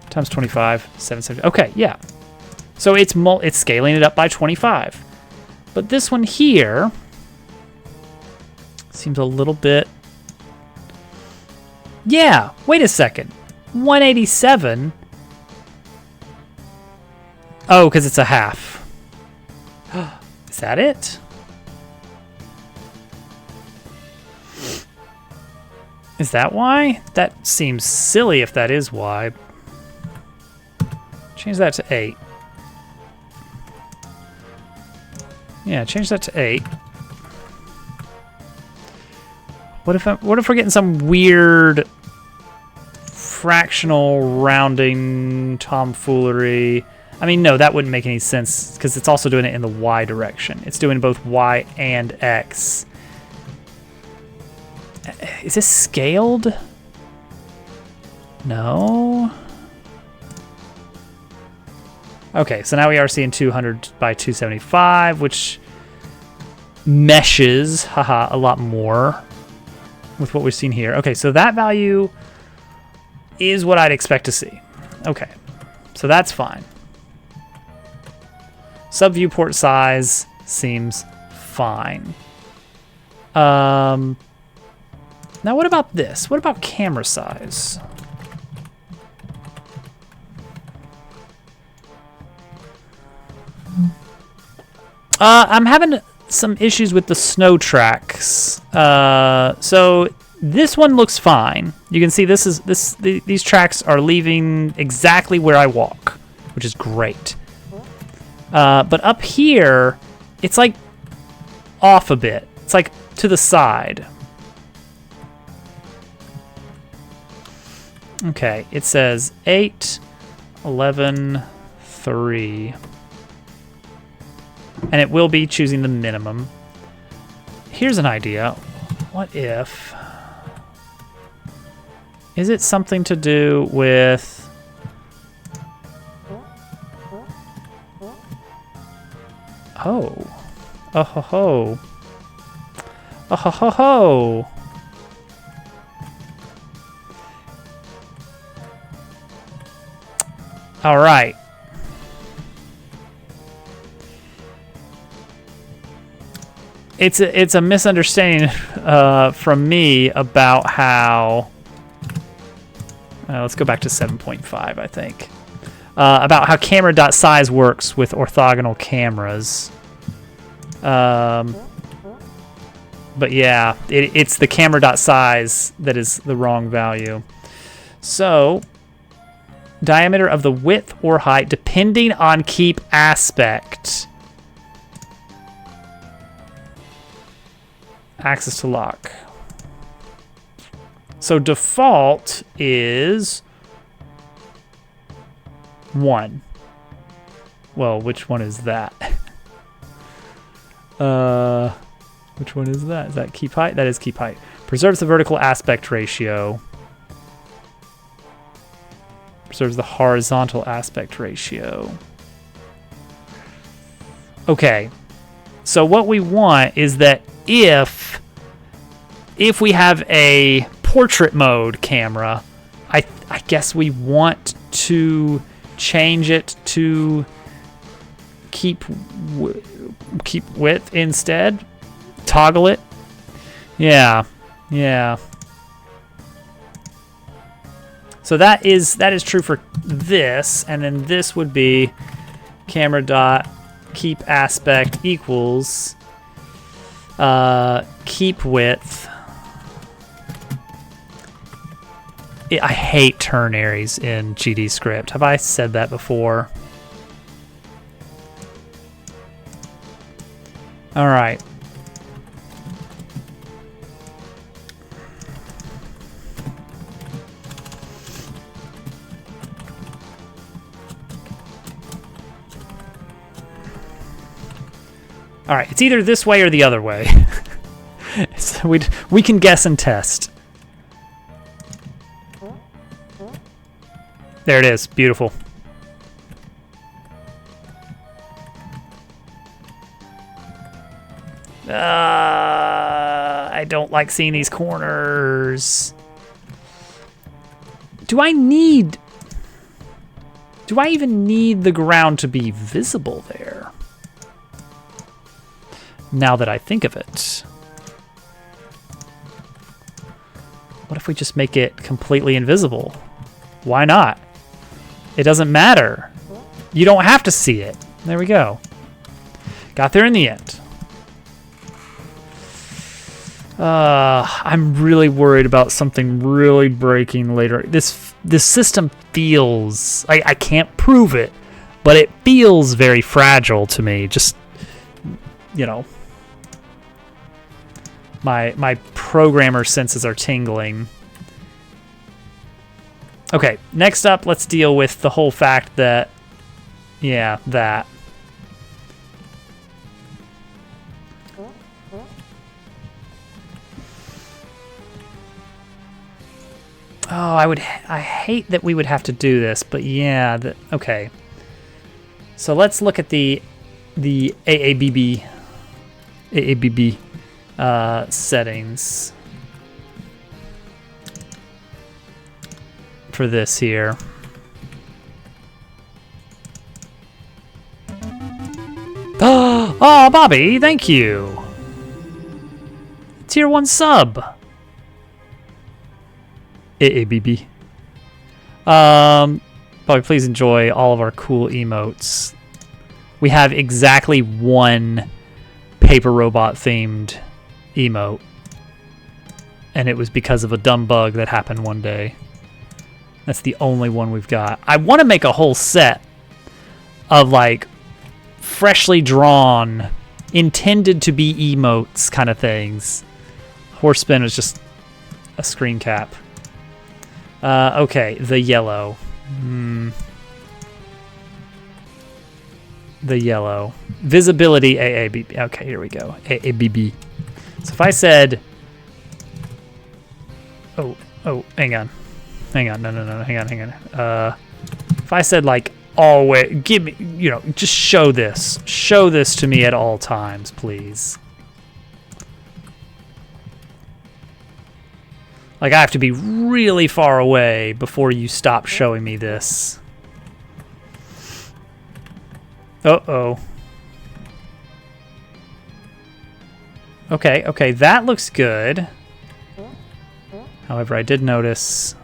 times 25, 770. Okay, yeah. So it's scaling it up by 25. But this one here, Seems a little bit... Yeah, wait a second. 187? Oh, because it's a half. Is that it? Is that why? That seems silly if that is why. Change that to 8. Yeah, change that to 8. What if we're getting some weird fractional rounding tomfoolery? I mean, no, that wouldn't make any sense because it's also doing it in the Y direction. It's doing both Y and X. Is this scaled? No. Okay, so now we are seeing 200 by 275, which meshes, haha, a lot more with what we've seen here. Okay, so that value is what I'd expect to see. Okay, so that's fine. Sub viewport size seems fine. Now what about this? What about camera size? I'm having some issues with the snow tracks. So this one looks fine. You can see these tracks are leaving exactly where I walk, which is great. But up here, it's like off a bit. It's like to the side. Okay, it says 8, 11, 3. And it will be choosing the minimum. Here's an idea. What if... Is it something to do with... Oh. Oh ho ho. Oh ho ho ho. All right. It's a misunderstanding from me about how. Let's go back to 7.5, I think. About how camera.size works with orthogonal cameras. But yeah, it's the camera.size that is the wrong value. So, diameter of the width or height depending on keep aspect. Access to lock. So default is 1. Well, which one is that? Which one is that? Is that keep height? That is keep height. Preserves the vertical aspect ratio. Preserves the horizontal aspect ratio. Okay. So what we want is that if we have a portrait mode camera, I guess we want to change it to keep width instead. Toggle it. Yeah. So that is true for this, and then this would be camera dot keep aspect equals keep width. I hate ternaries in GDScript. Have I said that before? All right. All right, it's either this way or the other way. So we can guess and test. There it is. Beautiful. I don't like seeing these corners. Do I even need the ground to be visible there? Now that I think of it. if we just make it completely invisible? Why not? It doesn't matter. You don't have to see it. There we go. Got there in the end. I'm really worried about something really breaking later. This system feels... I can't prove it, but it feels very fragile to me. Just, you know... My programmer senses are tingling. Okay, next up, let's deal with the whole fact that... Yeah, that. Oh, I hate that we would have to do this, but yeah, okay. So let's look at the AABB settings for this here. Oh, Bobby, thank you. Tier 1 sub. AABB. Bobby, please enjoy all of our cool emotes. We have exactly one Paper Robot themed emote, and it was because of a dumb bug that happened one day. That's the only one we've got. I want to make a whole set of like freshly drawn, intended to be emotes kind of things. Horse spin was just a screen cap. Okay, the yellow. The yellow. Visibility AABB. Okay, here we go. AABB. So if I said... Oh, hang on. No, hang on. If I said, like, always... Give me, you know, just show this. Show this to me at all times, please. Like, I have to be really far away before you stop showing me this. Uh-oh. Okay, that looks good. However, I did notice...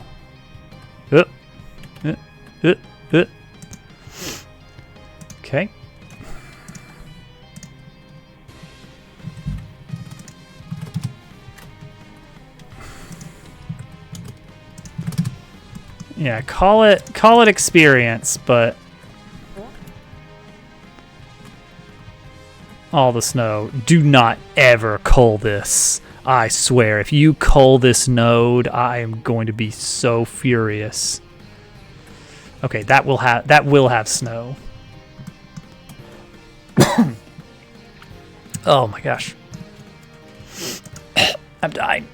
Okay. Yeah, call it experience, but all the snow. Do not ever cull this. I swear, if you cull this node, I am going to be so furious. Okay, that will have snow. Oh my gosh. I'm dying.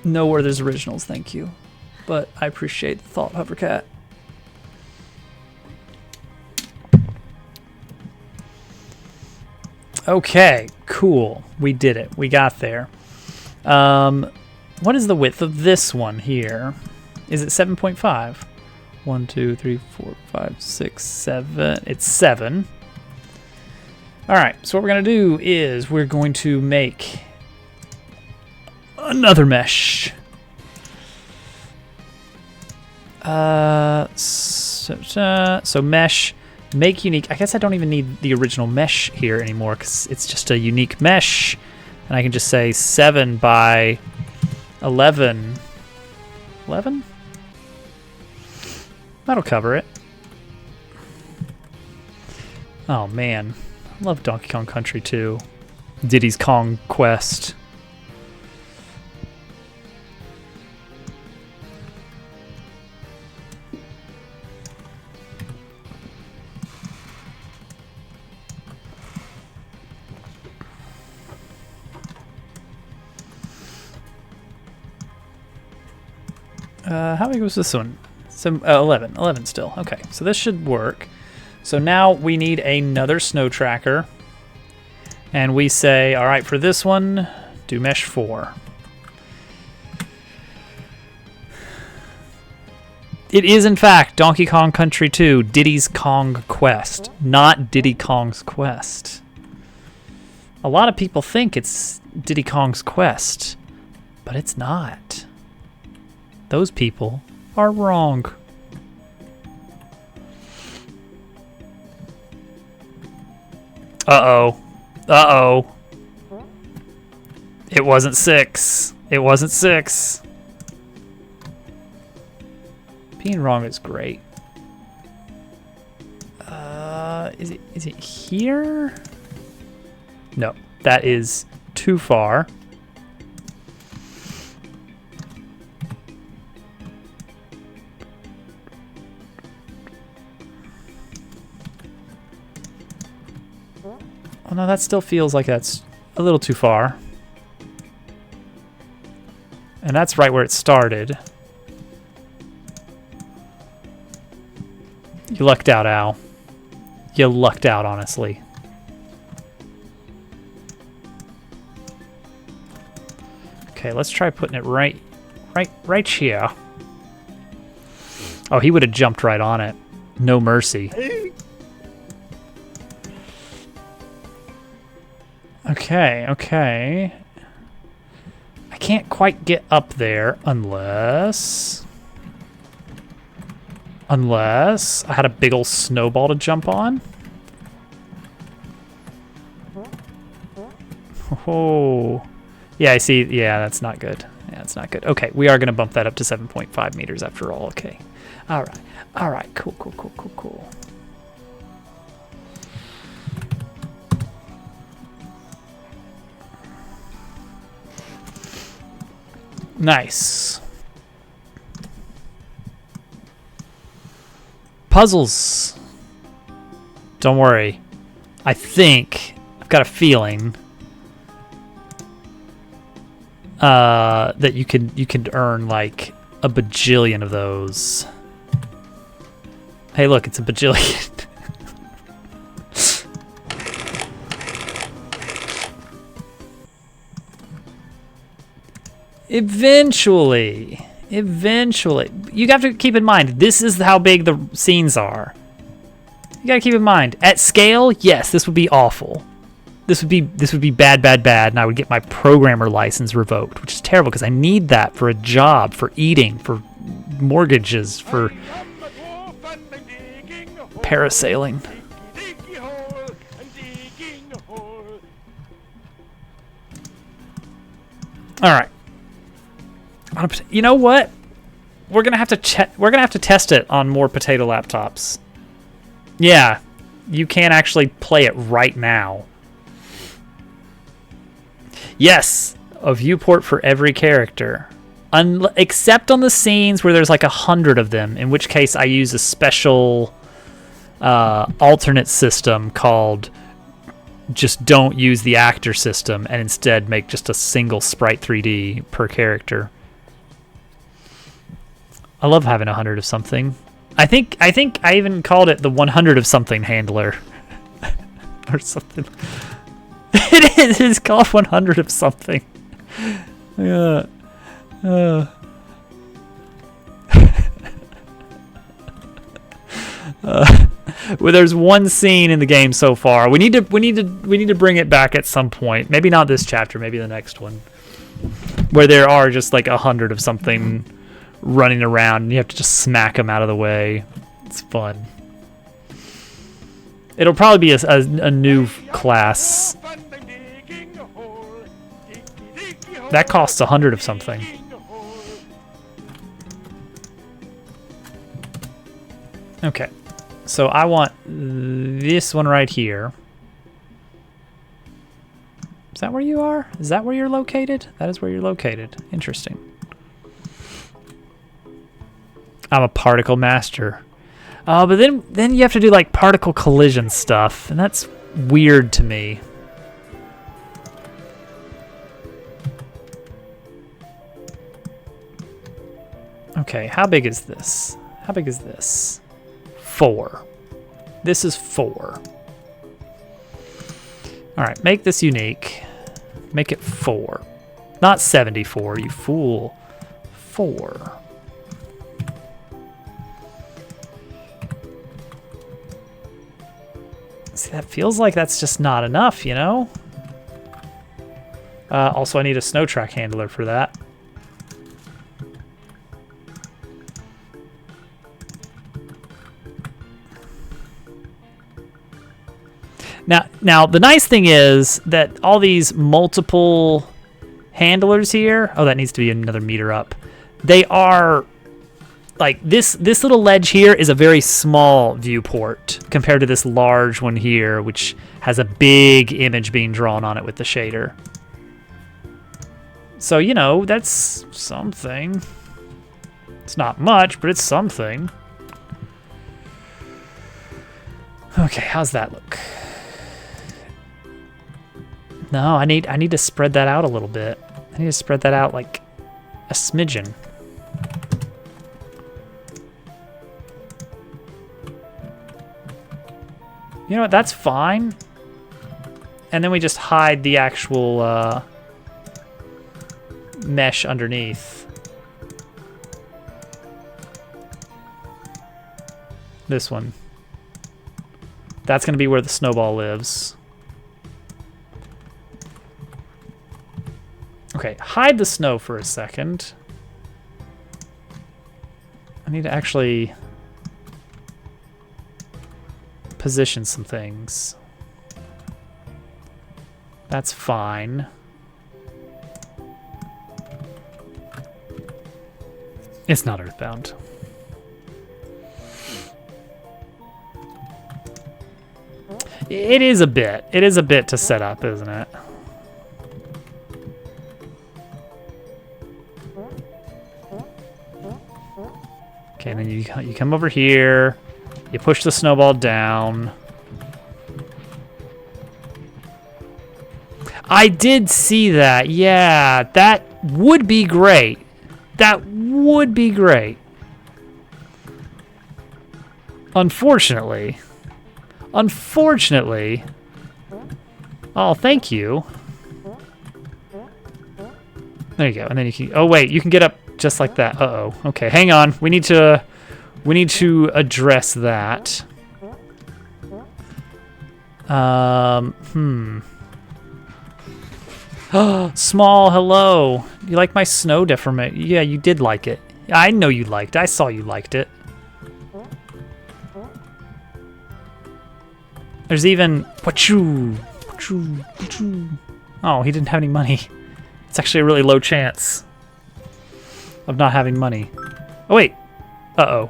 No Werther's Originals, thank you. But I appreciate the thought, Hovercat. Okay, cool. We did it. We got there. What is the width of this one here? Is it 7.5? 1, 2, 3, 4, 5, 6, 7. It's 7. All right, so what we're going to do is we're going to make another mesh. So mesh, make unique. I guess I don't even need the original mesh here anymore because it's just a unique mesh, and I can just say 7 by 11. 11? That'll cover it. Oh man, I love Donkey Kong Country 2. Diddy's Kong Quest. How big was this one? 11. 11 still. Okay, so this should work. So now we need another snow tracker. And we say, all right, for this one, do mesh 4. It is, in fact, Donkey Kong Country 2, Diddy's Kong Quest, not Diddy Kong's Quest. A lot of people think it's Diddy Kong's Quest, but it's not. Those people are wrong. Uh-oh. Uh-oh. It wasn't 6. It wasn't 6. Being wrong is great. Is it here? No, that is too far. Oh no, that still feels like that's a little too far. And that's right where it started. You lucked out, Al. You lucked out, honestly. Okay, let's try putting it right here. Oh, he would have jumped right on it. No mercy. Okay, okay. I can't quite get up there unless I had a big old snowball to jump on. Oh, yeah, I see. Yeah, that's not good. Yeah, that's not good. Okay, we are going to bump that up to 7.5 meters after all. Okay. All right. All right. Cool, cool, cool, cool, cool. Nice. Puzzles. Don't worry. I think I've got a feeling that you can earn like a bajillion of those. Hey, look, it's a bajillion. Eventually. You have to keep in mind, this is how big the scenes are. You gotta keep in mind, at scale, yes, this would be awful. This would be bad, and I would get my programmer license revoked, which is terrible because I need that for a job, for eating, for mortgages, for parasailing. All right. You know what? We're gonna have to test it on more potato laptops. Yeah, you can actually play it right now. Yes, a viewport for every character, except on the scenes where there's like 100 of them. In which case, I use a special alternate system called just don't use the actor system and instead make just a single sprite 3D per character. I love having 100 of something. I think I even called it the 100 of something handler or something. It's called 100 of something. Yeah. Well, there's one scene in the game so far. We need to bring it back at some point. Maybe not this chapter. Maybe the next one, where there are just like 100 of something running around, and you have to just smack them out of the way. It's fun. It'll probably be a new class. That costs 100 of something. Okay, so I want this one right here. Is that where you are? Is that where you're located? That is where you're located. Interesting. I'm a particle master. But then you have to do like particle collision stuff, and that's weird to me. Okay, how big is this? How big is this? 4. This is 4. All right, make this unique. Make it 4. Not 74, you fool. 4. See, that feels like that's just not enough, you know? Also, I need a snow track handler for that. Now the nice thing is that all these multiple handlers here, oh, that needs to be another meter up. They are like this little ledge here is a very small viewport compared to this large one here, which has a big image being drawn on it with the shader. So, you know, that's something. It's not much, but it's something. Okay, how's that look? No, I need to spread that out a little bit. I need to spread that out like a smidgen. You know what, that's fine. And then we just hide the actual mesh underneath. This one. That's gonna be where the snowball lives. Okay, hide the snow for a second. I need to actually position some things. That's fine. It's not earthbound. It is a bit. It is a bit to set up, isn't it? Okay, and then you come over here. You push the snowball down. I did see that. Yeah, that would be great. That would be great. Unfortunately. Oh, thank you. There you go. And then you can, oh wait, you can get up just like that. Uh-oh. Okay, hang on. We need to address that. Small, hello. You like my snow deformation? Yeah, you did like it. I know you liked it. I saw you liked it. There's even... Oh, he didn't have any money. It's actually a really low chance of not having money. Oh, wait. Uh-oh.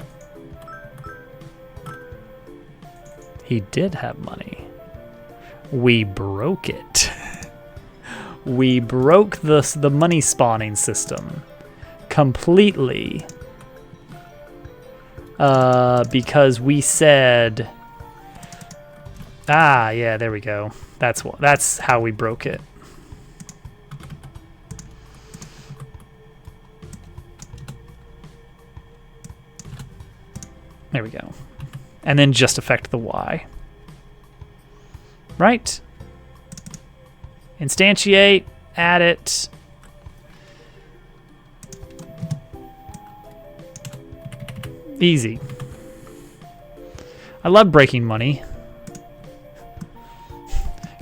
He did have money. We broke it. We broke the money spawning system completely. Because we said... Ah, yeah, there we go. That's how we broke it. There we go. And then just affect the Y. Right? Instantiate, add it. Easy. I love breaking money.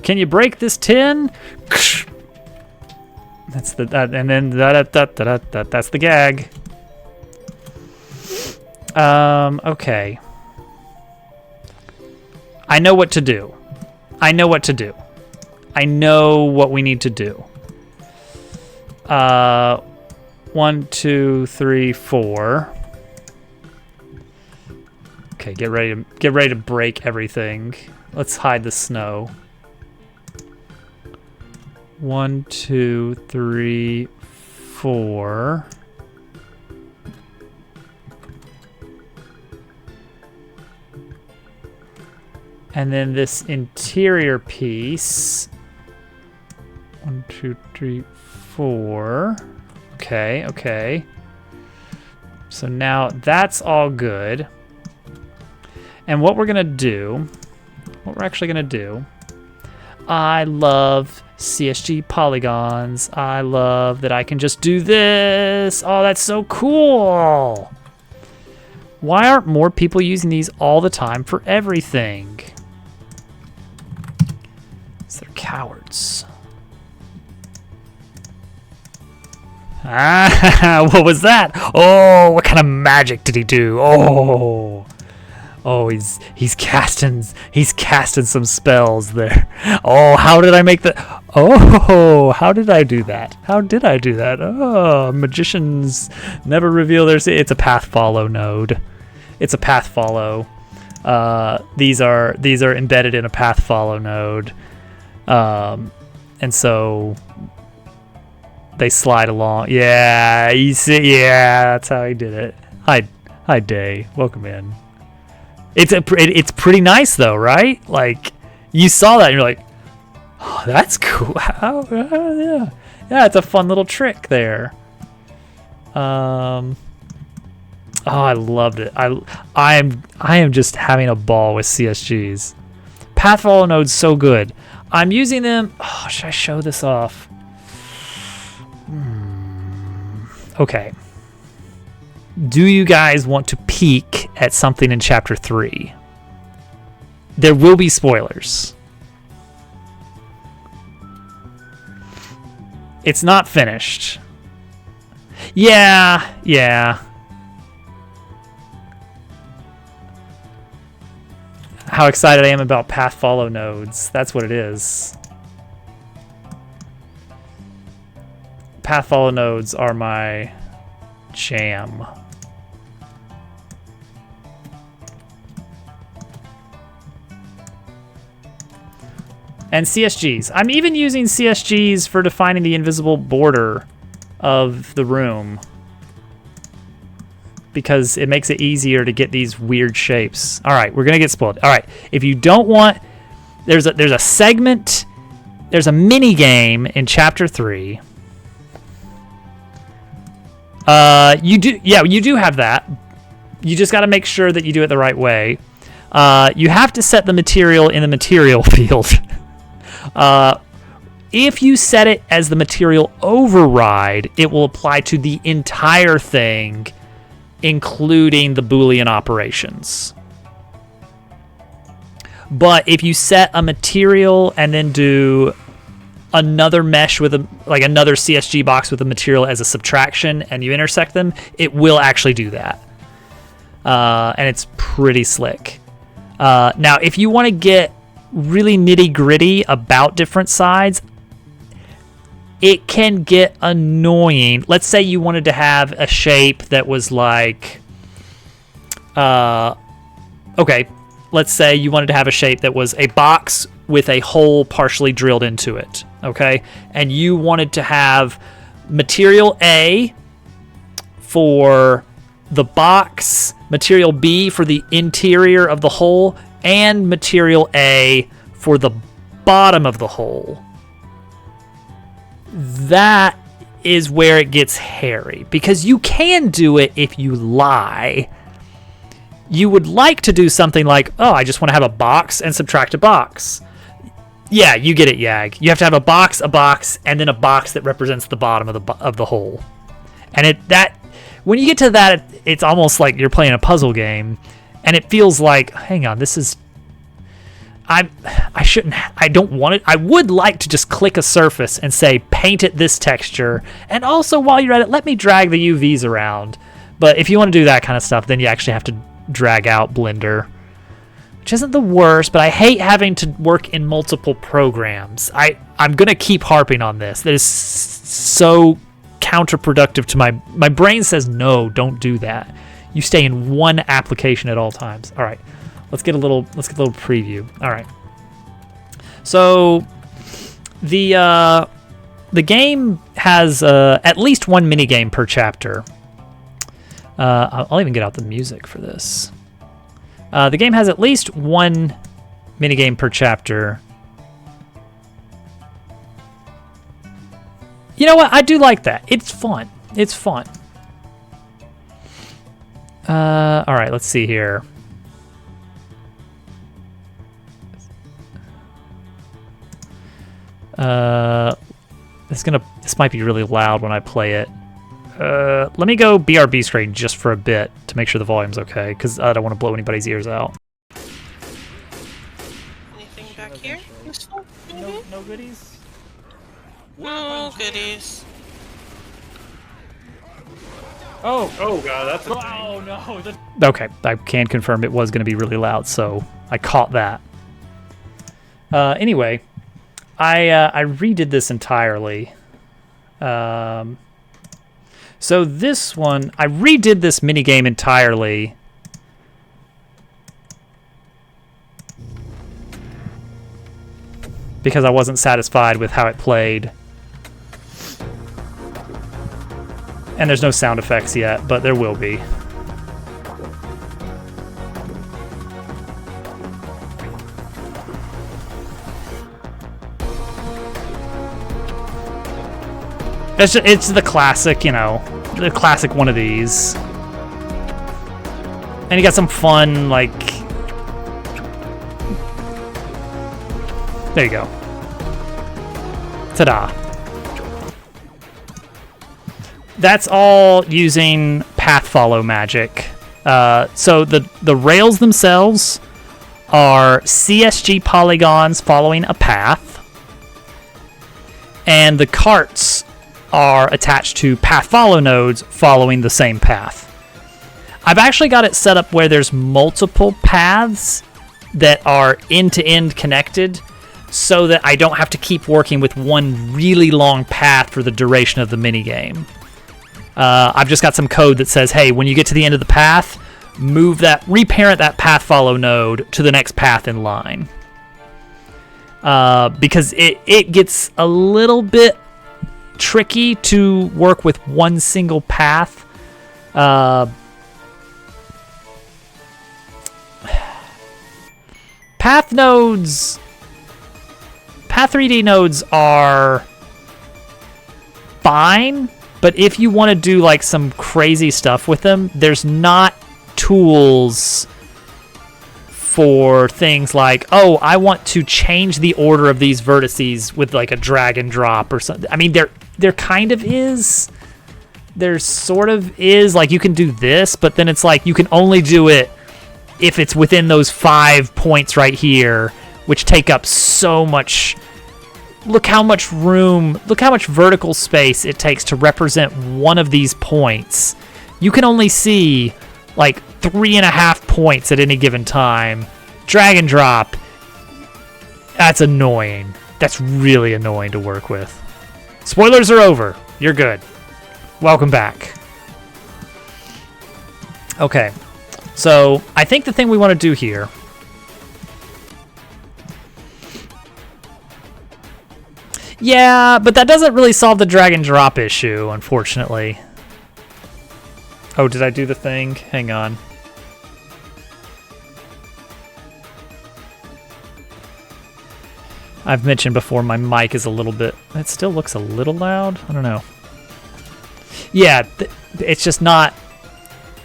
Can you break this tin? That's the and then that's the gag. Okay. I know what to do. I know what to do. I know what we need to do. 1, 2, 3, 4. Okay, get ready to break everything. Let's hide the snow. 1, 2, 3, 4. And then this interior piece. 1, 2, 3, 4. Okay, okay. So now that's all good. And what we're actually gonna do, I love CSG polygons. I love that I can just do this. Oh, that's so cool. Why aren't more people using these all the time for everything? They're cowards. Ah, what was that? Oh, what kind of magic did he do? Oh, Oh, he's casting some spells there. Oh, how did I make that? Oh, how did I do that? How did I do that? Oh, magicians never reveal their. It's a path follow node. It's a path follow. These are embedded in a path follow node, and so they slide along. Yeah, you see. Yeah, that's how he did it. Hi, Day. Welcome in. It's pretty nice though, right? Like you saw that and you're like, oh, that's cool. Yeah, it's a fun little trick there. Oh, I loved it. I am just having a ball with CSGs. Path follow node's so good. I'm using them. Oh, should I show this off? Okay. Do you guys want to peek at something in Chapter 3? There will be spoilers. It's not finished. Yeah. How excited I am about path follow nodes. That's what it is. Path follow nodes are my jam. And CSGs. I'm even using CSGs for defining the invisible border of the room, because it makes it easier to get these weird shapes. All right, we're gonna get spoiled. All right, if you don't want, there's a segment, there's a mini game in Chapter 3. You do have that. You just got to make sure that you do it the right way. You have to set the material in the material field. If you set it as the material override, it will apply to the entire thing, including the Boolean operations. But if you set a material and then do another mesh with another CSG box with a material as a subtraction, and you intersect them, it will actually do that. And it's pretty slick. Now, if you want to get really nitty-gritty about different sides, it can get annoying. Let's say you wanted to have a shape that was like, okay, let's say you wanted to have a shape that was a box with a hole partially drilled into it, okay? And you wanted to have material A for the box, material B for the interior of the hole, and material A for the bottom of the hole. That is where it gets hairy, because you can do it if you lie. You would like to do something like, oh, I just want to have a box and subtract a box. Yeah, you get it, Yag. You have to have a box, and then a box that represents the bottom of the hole. And when you get to that, it's almost like you're playing a puzzle game, and it feels like, hang on, this is. I don't want it. I would like to just click a surface and say, paint it this texture, and also while you're at it, let me drag the UVs around. But if you want to do that kind of stuff, then you actually have to drag out Blender, which isn't the worst, but I hate having to work in multiple programs. I'm going to keep harping on this. That is so counterproductive to my brain says, no, don't do that. You stay in one application at all times. All right, let's get a little preview. All right. So the game has at least one mini game per chapter. I'll even get out the music for this. The game has at least one minigame per chapter. You know what? I do like that. It's fun. It's fun. All right, let's see here. This might be really loud when I play it. Let me go BRB screen just for a bit to make sure the volume's okay, because I don't want to blow anybody's ears out. Anything back here? Useful? No goodies? No goodies. Oh god, that's a thing. Oh no. Okay, I can confirm it was going to be really loud, so I caught that. Anyway, I redid this entirely. So this one, I redid this minigame entirely. Because I wasn't satisfied with how it played. And there's no sound effects yet, but there will be. It's the classic, you know, the classic one of these. And you got some fun, like... There you go. Ta-da. That's all using path follow magic. So the rails themselves are CSG polygons following a path. And the carts are attached to path follow nodes following the same path. I've actually got it set up where there's multiple paths that are end-to-end connected so that I don't have to keep working with one really long path for the duration of the minigame. I've just got some code that says, hey, when you get to the end of the path, reparent that path follow node to the next path in line. Because it gets a little bit tricky to work with one single path. Path 3D nodes are fine, but if you want to do like some crazy stuff with them, there's not tools for things like, oh, I want to change the order of these vertices with like a drag and drop or something. I mean, there kind of is. There sort of is. Like, you can do this, but then it's like you can only do it if it's within those 5 points right here, which take up so much. Look how much room, look how much vertical space it takes to represent one of these points. You can only see like 3.5 points at any given time. Drag and drop. That's annoying. That's really annoying to work with. Spoilers are over. You're good. Welcome back. Okay. So I think the thing we want to do here Yeah, but that doesn't really solve the drag and drop issue, unfortunately. Oh, did I do the thing? Hang on. I've mentioned before my mic is a little bit... It still looks a little loud? I don't know. Yeah, it's just not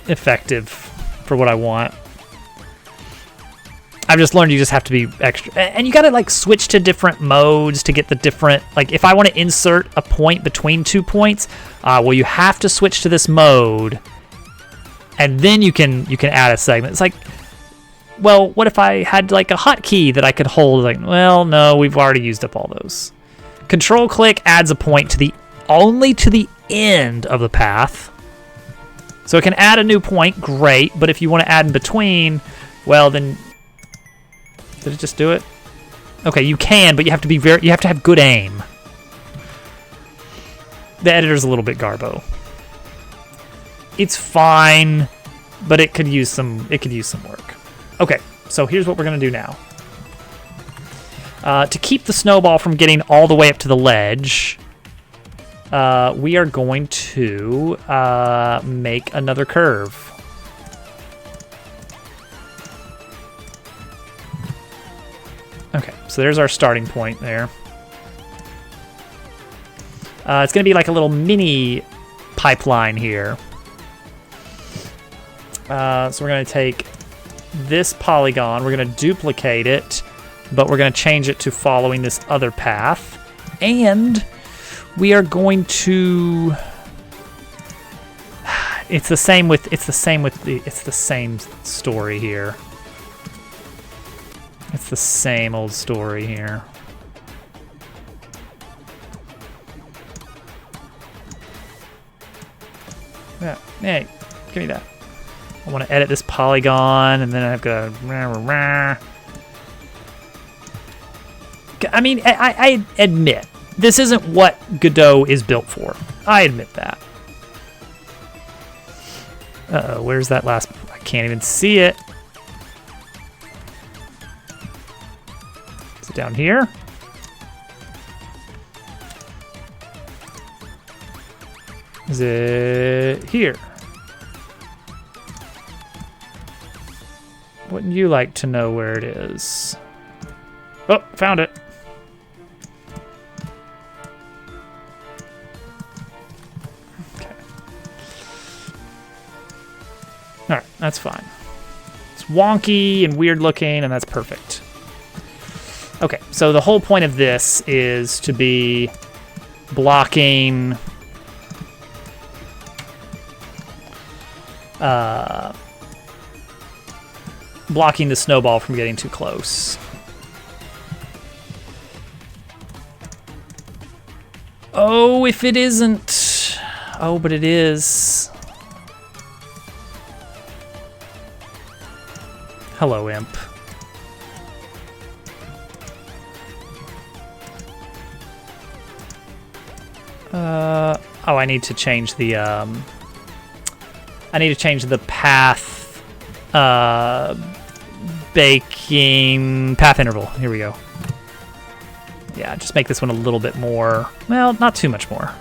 effective for what I want. I've just learned you just have to be extra, and you gotta like switch to different modes to get the different, like if I want to insert a point between 2 points, well, you have to switch to this mode, and then you can add a segment. It's like, well, what if I had like a hotkey that I could hold? Like, well, no, we've already used up all those. Control click adds a point only to the end of the path, so it can add a new point, great, but if you want to add in between, well then. Did it just do it? Okay, you can, but you have to have good aim. The editor's a little bit garbo. It's fine, but it could use some work. Okay, so here's what we're gonna do now. To keep the snowball from getting all the way up to the ledge, we are going to make another curve. Okay, so there's our starting point there. It's going to be like a little mini pipeline here. So we're going to take this polygon, we're going to duplicate it, but we're going to change it to following this other path. And we are going to... It's the same story here. It's the same old story here. Yeah. Hey, give me that. I want to edit this polygon, and then I've got to... I mean, I admit, this isn't what Godot is built for. I admit that. Uh-oh, where's that last... I can't even see it. Is it down here? Is it here? Wouldn't you like to know where it is? Oh, found it. Okay. All right, that's fine. It's wonky and weird looking, and that's perfect. Okay, so the whole point of this is to be blocking blocking the snowball from getting too close. Oh, if it isn't. Oh, but it is. Hello, imp. Oh, I need to change the, I need to change the path, baking path interval. Here we go. Yeah, just make this one a little bit more, well, not too much more.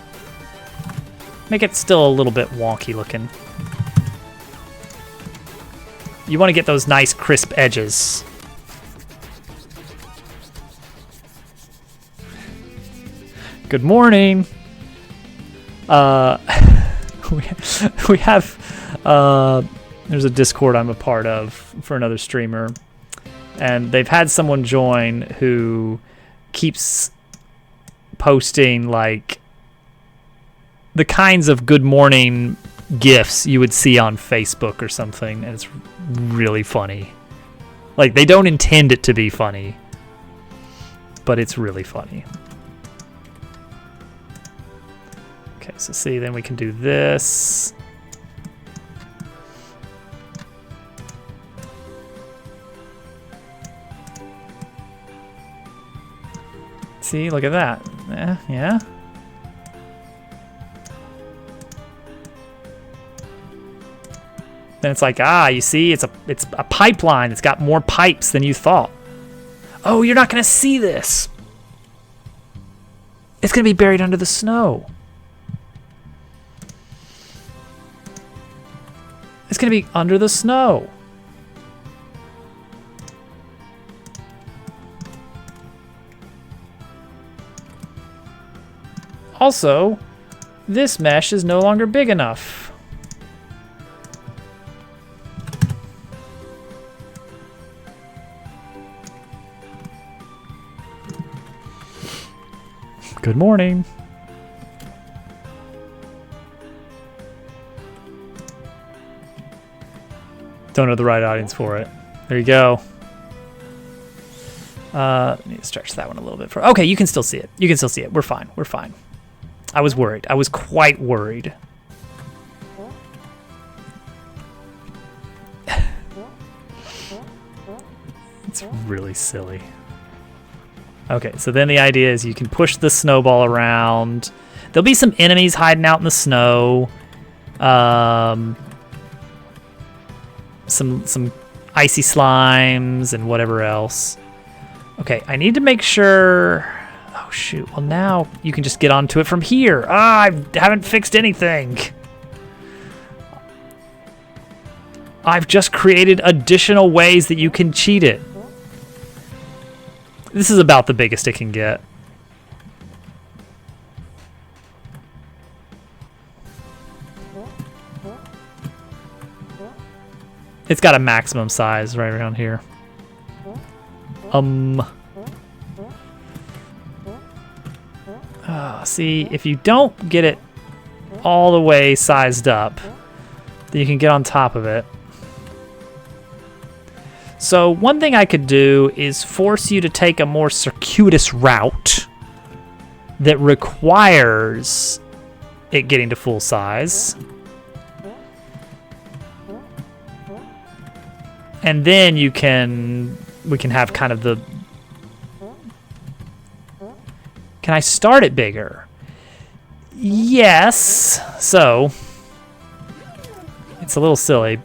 Make it still a little bit wonky looking. You want to get those nice crisp edges. Good morning. We have, there's a Discord I'm a part of for another streamer, and they've had someone join who keeps posting like the kinds of good morning gifs you would see on Facebook or something, and it's really funny. Like, they don't intend it to be funny, but it's really funny. Okay, so see, then we can do this. See, look at that. Yeah. Then it's like, you see, it's a pipeline. It's got more pipes than you thought. Oh, you're not gonna see this. It's gonna be buried under the snow. It's gonna be under the snow. Also, this mesh is no longer big enough. Good morning. Don't know the right audience for it. There you go. Need to stretch that one a little bit. Okay, you can still see it. You can still see it. We're fine. We're fine. I was worried. I was quite worried. It's really silly. Okay, so then the idea is you can push the snowball around. There'll be some enemies hiding out in the snow. Some icy slimes and whatever else. Okay, I need to make sure... Oh, shoot. Well, now you can just get onto it from here. I haven't fixed anything. I've just created additional ways that you can cheat it. This is about the biggest it can get. It's got a maximum size right around here. See, if you don't get it all the way sized up, then you can get on top of it. So one thing I could do is force you to take a more circuitous route that requires it getting to full size. And then we can have kind of the... Can I start it bigger? Yes. So, it's a little silly.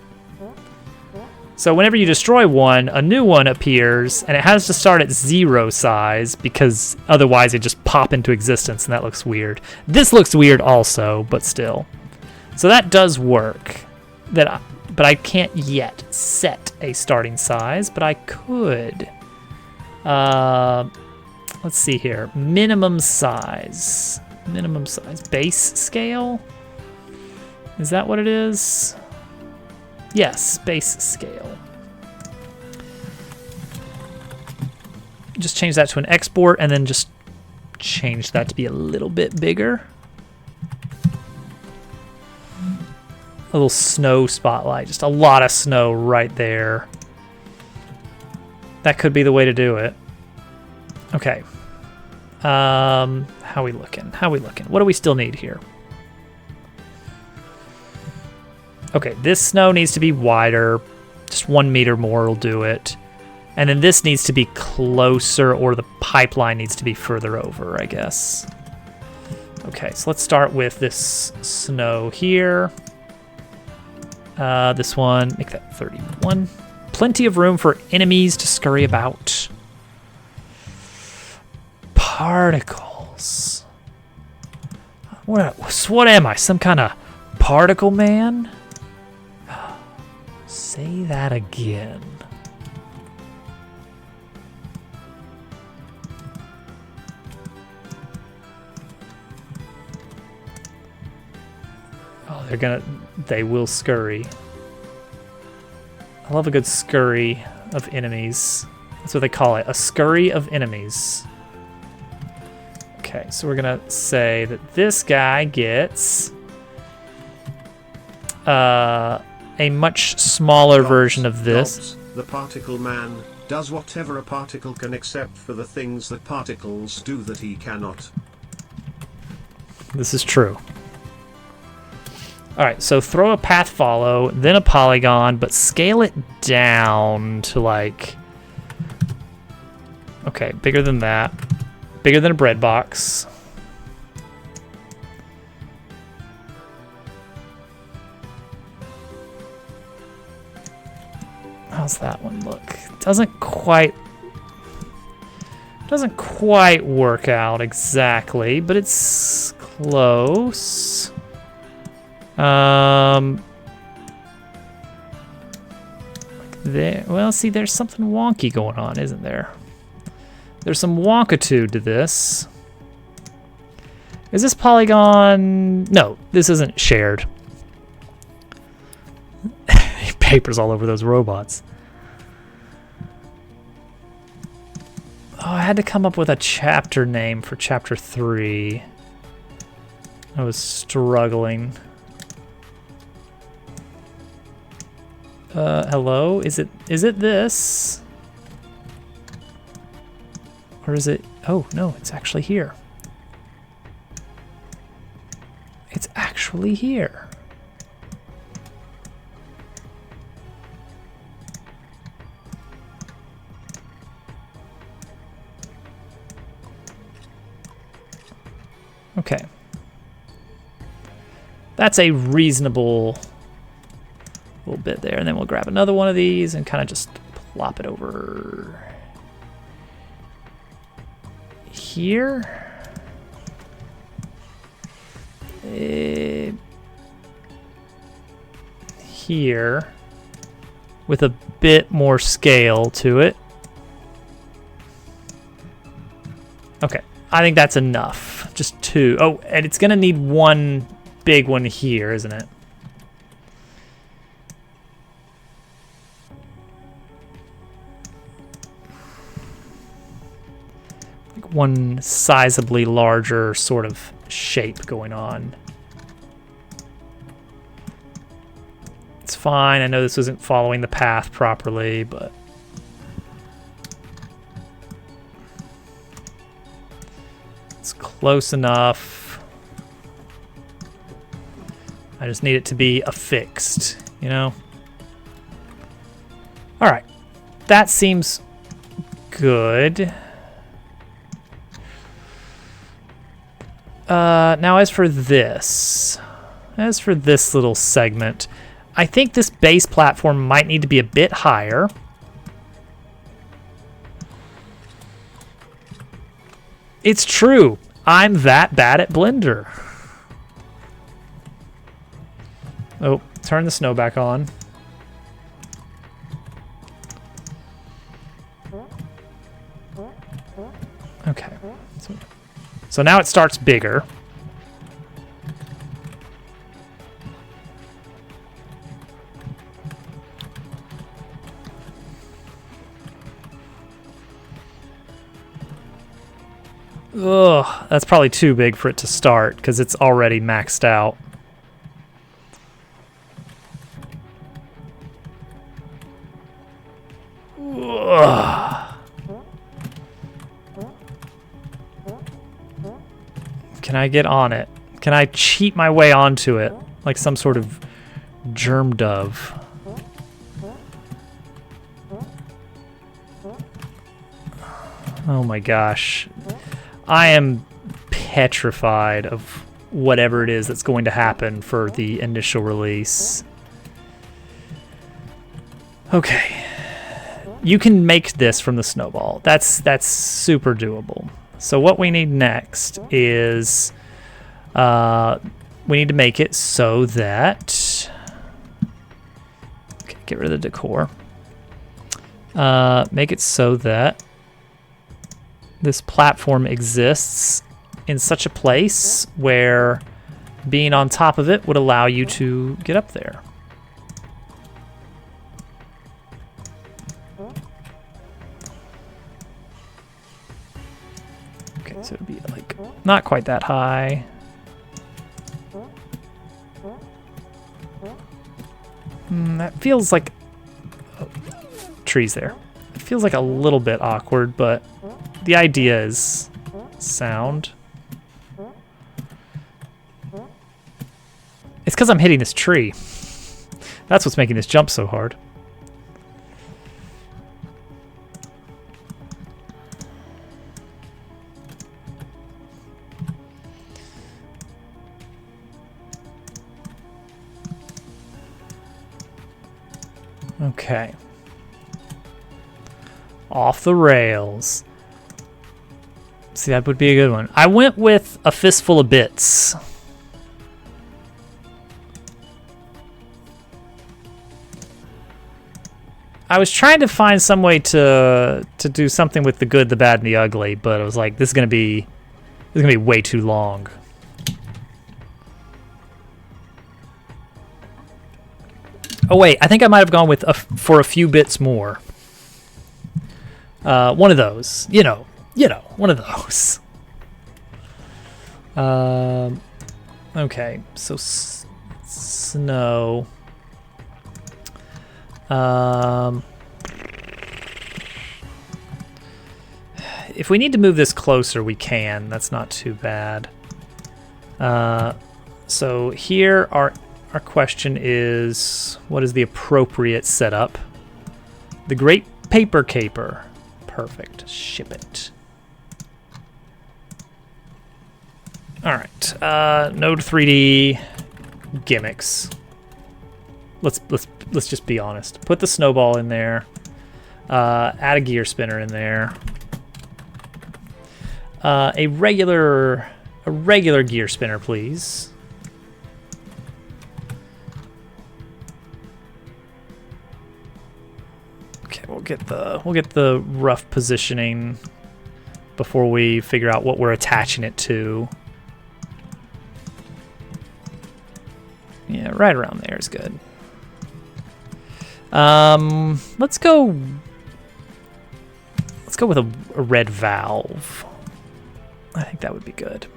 So whenever you destroy one, a new one appears, and it has to start at 0 size, because otherwise it just pop into existence, and that looks weird. This looks weird also, but still. So that does work. But I can't yet set a starting size, but I could. Let's see here. Minimum size. Minimum size. Base scale? Is that what it is? Yes, base scale. Just change that to an export and then just change that to be a little bit bigger. A little snow spotlight, just a lot of snow right there. That could be the way to do it. Okay. How we looking? How we looking? What do we still need here? Okay, this snow needs to be wider. Just 1 meter more will do it. And then this needs to be closer, or the pipeline needs to be further over, I guess. Okay, so let's start with this snow here. This one, make that 31. Plenty of room for enemies to scurry about. Particles. What am I, some kind of particle man? Say that again. Oh, they will scurry. I love a good scurry of enemies. That's what they call it, a scurry of enemies. Okay, so we're gonna say that this guy gets a much smaller version of this. The particle man does whatever a particle can except for the things that particles do that he cannot. This is true. Alright, so throw a path follow, then a polygon, but scale it down to like... Okay, bigger than that. Bigger than a bread box. How's that one look? Doesn't quite work out exactly, but it's close. There. Well, see, there's something wonky going on, isn't there? There's some wonkitude to this. Is this polygon? No, this isn't shared. Papers all over those robots. Oh, I had to come up with a chapter name for chapter 3. I was struggling. Hello? Is it this? Or is it... Oh, no, it's actually here. It's actually here. Okay. That's a reasonable little bit there. And then we'll grab another one of these and kind of just plop it over here. Here. With a bit more scale to it. Okay. I think that's enough. Just 2. Oh, and it's going to need one big one here, isn't it? Like one sizably larger sort of shape going on. It's fine. I know this isn't following the path properly, but... it's close enough. I just need it to be affixed, you know? All that seems good. Now as for this little segment, I think this base platform might need to be a bit higher. It's true. I'm that bad at Blender. Oh, turn the snow back on. Okay. So now it starts bigger. Ugh, that's probably too big for it to start because it's already maxed out. Ugh. Can I get on it? Can I cheat my way onto it like some sort of germ dove? Oh my gosh. I am petrified of whatever it is that's going to happen for the initial release. Okay. You can make this from the snowball. That's super doable. So what we need next is we need to make it so that... Okay, get rid of the decor. Make it so that this platform exists in such a place where being on top of it would allow you to get up there. Okay, so it'd be like not quite that high. That feels like trees there. It feels like a little bit awkward, but the idea is sound. It's because I'm hitting this tree. That's what's making this jump so hard. Okay. Off the rails. See, that would be a good one. I went with a fistful of bits. I was trying to find some way to do something with the good, the bad, and the ugly, but I was like, this is gonna be way too long. Oh wait, I think I might have gone with for a few bits more. One of those, you know, one of those. Okay, so snow. If we need to move this closer, we can. That's not too bad. So here our question is, what is the appropriate setup? The Great Paper Caper. Perfect. Ship it. All right. Node 3D gimmicks. Let's just be honest. Put the snowball in there. Add a gear spinner in there. A regular gear spinner, please. Okay, we'll get the rough positioning before we figure out what we're attaching it to. Yeah, right around there is good. Let's go with a red valve. I think that would be good.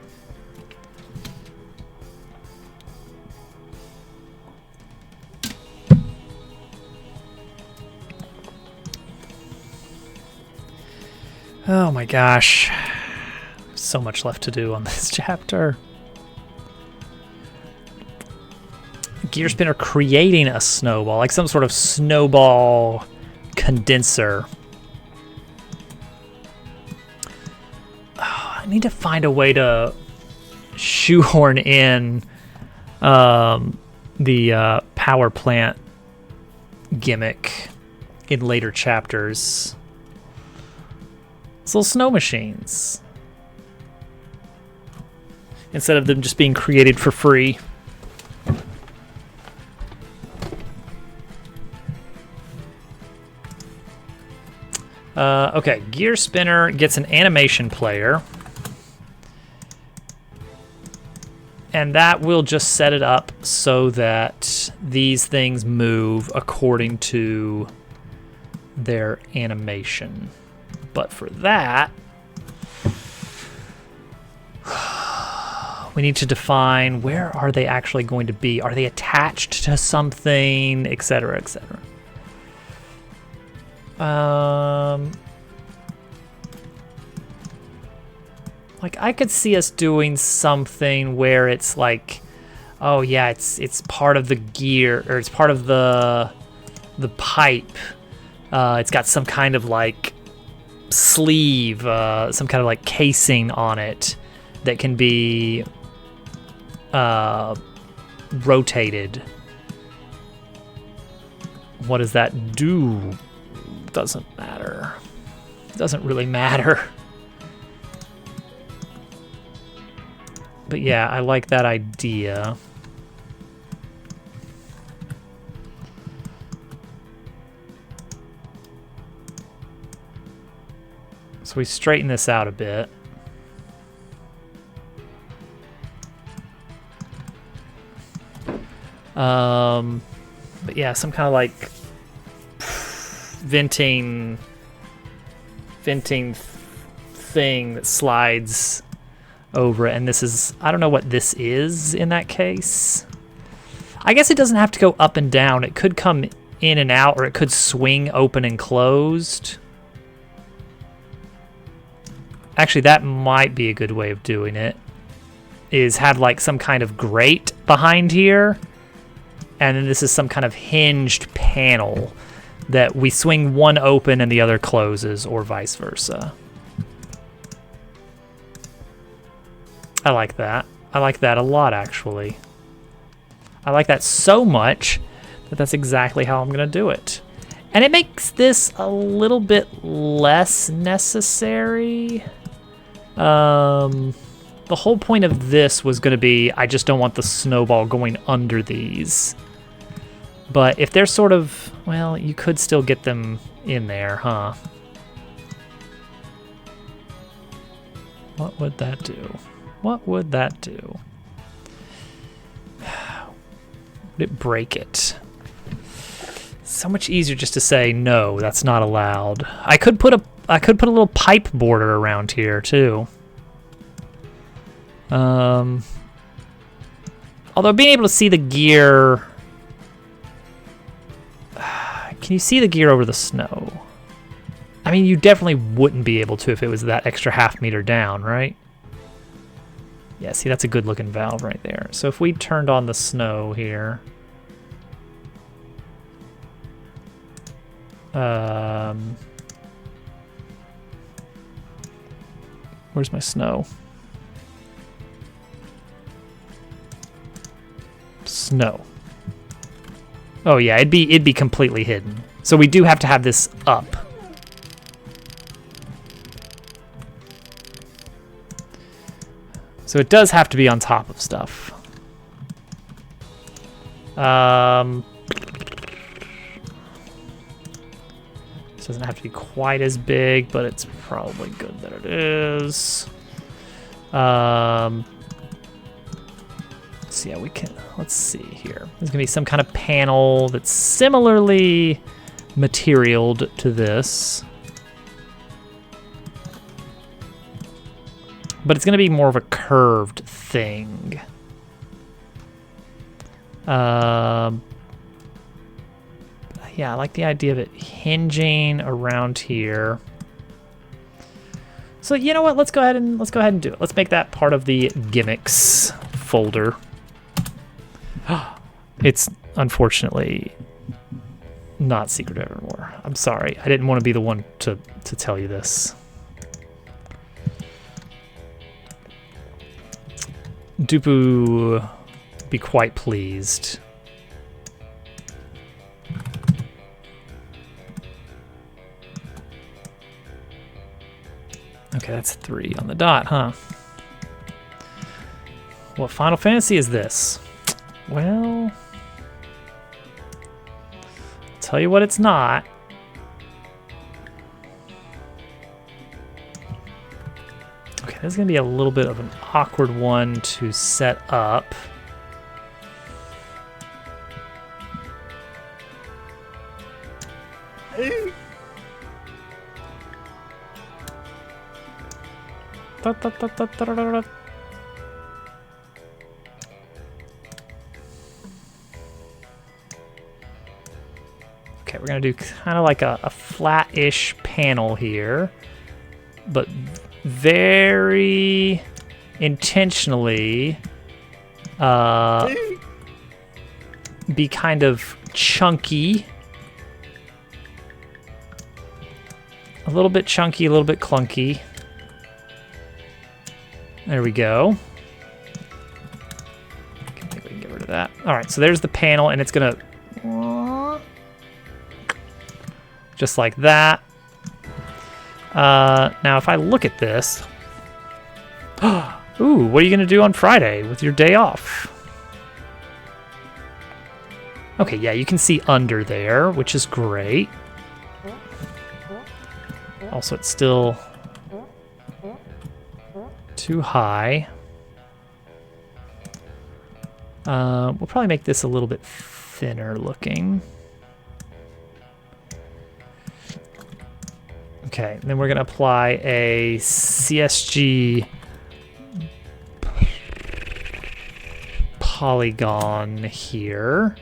Oh my gosh. So much left to do on this chapter. Gear spinner creating a snowball, like some sort of snowball condenser. Oh, I need to find a way to shoehorn in the power plant gimmick in later chapters. It's little snow machines. Instead of them just being created for free. Okay, Gear Spinner gets an animation player. And that will just set it up so that these things move according to their animation. But for that, we need to define where are they actually going to be. Are they attached to something, etc., etc. Like I could see us doing something where it's like, oh yeah, it's part of the gear, or it's part of the pipe. It's got some kind of like sleeve, some kind of like casing on it that can be rotated. What does that do? Doesn't matter. Doesn't really matter. But yeah, I like that idea. So we straighten this out a bit. But yeah, some kind of like venting thing that slides over it, and this is, I don't know what this is in that case. I guess it doesn't have to go up and down. It could come in and out, or it could swing open and closed. Actually, that might be a good way of doing it, is have like some kind of grate behind here, and then this is some kind of hinged panel that we swing one open and the other closes, or vice versa. I like that. I like that a lot, actually. I like that so much that that's exactly how I'm going to do it. And it makes this a little bit less necessary. The whole point of this was going to be, I just don't want the snowball going under these. But if they're sort of, well, you could still get them in there, huh? What would that do? What would that do? Would it break it? So much easier just to say no, that's not allowed. I could put a little pipe border around here too. Although being able to see the gear, can you see the gear over the snow? I mean, you definitely wouldn't be able to if it was that extra half meter down, right? Yeah, see, that's a good looking valve right there. So if we turned on the snow here, where's my snow? Snow. Oh yeah, it'd be completely hidden. So we do have to have this up. So it does have to be on top of stuff. This doesn't have to be quite as big, but it's probably good that it is. So yeah, we can, let's see here. There's gonna be some kind of panel that's similarly materialed to this. But it's going to be more of a curved thing. Yeah, I like the idea of it hinging around here. So you know what? Let's go ahead and do it. Let's make that part of the gimmicks folder. It's unfortunately not secret evermore. I'm sorry. I didn't want to be the one to tell you this. Dupu be quite pleased. Okay, that's 3 on the dot, huh? What Final Fantasy is this? Well, I'll tell you what it's not. Okay, this is going to be a little bit of an awkward one to set up. Okay, we're gonna do kind of like a flat-ish panel here, but very intentionally be kind of chunky. A little bit chunky, a little bit clunky. There we go. I think we can get rid of that. All right, so there's the panel, and it's gonna just like that. Now, if I look at this, ooh, what are you gonna do on Friday with your day off? Okay, yeah, you can see under there, which is great. Also, it's still too high. We'll probably make this a little bit thinner looking. Okay, and then we're gonna apply a CSG polygon here.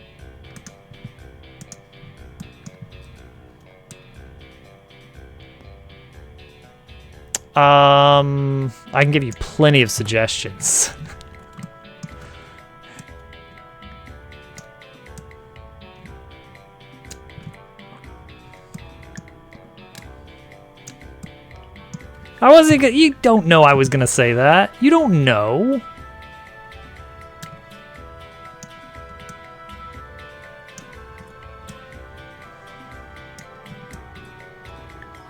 I can give you plenty of suggestions. I wasn't gonna, you don't know I was gonna say that. You don't know.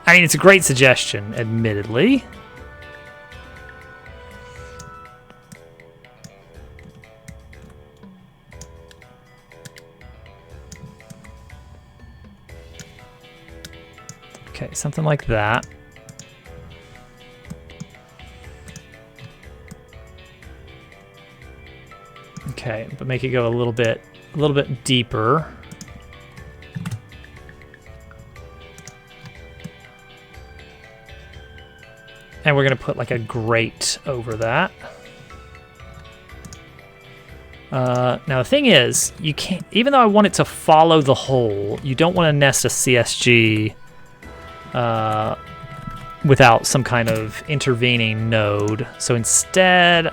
I mean, it's a great suggestion, admittedly. Okay, something like that. Okay, but make it go a little bit deeper. And we're gonna put like a grate over that. Now the thing is, you can't, even though I want it to follow the hole, you don't want to nest a CSG without some kind of intervening node. So instead,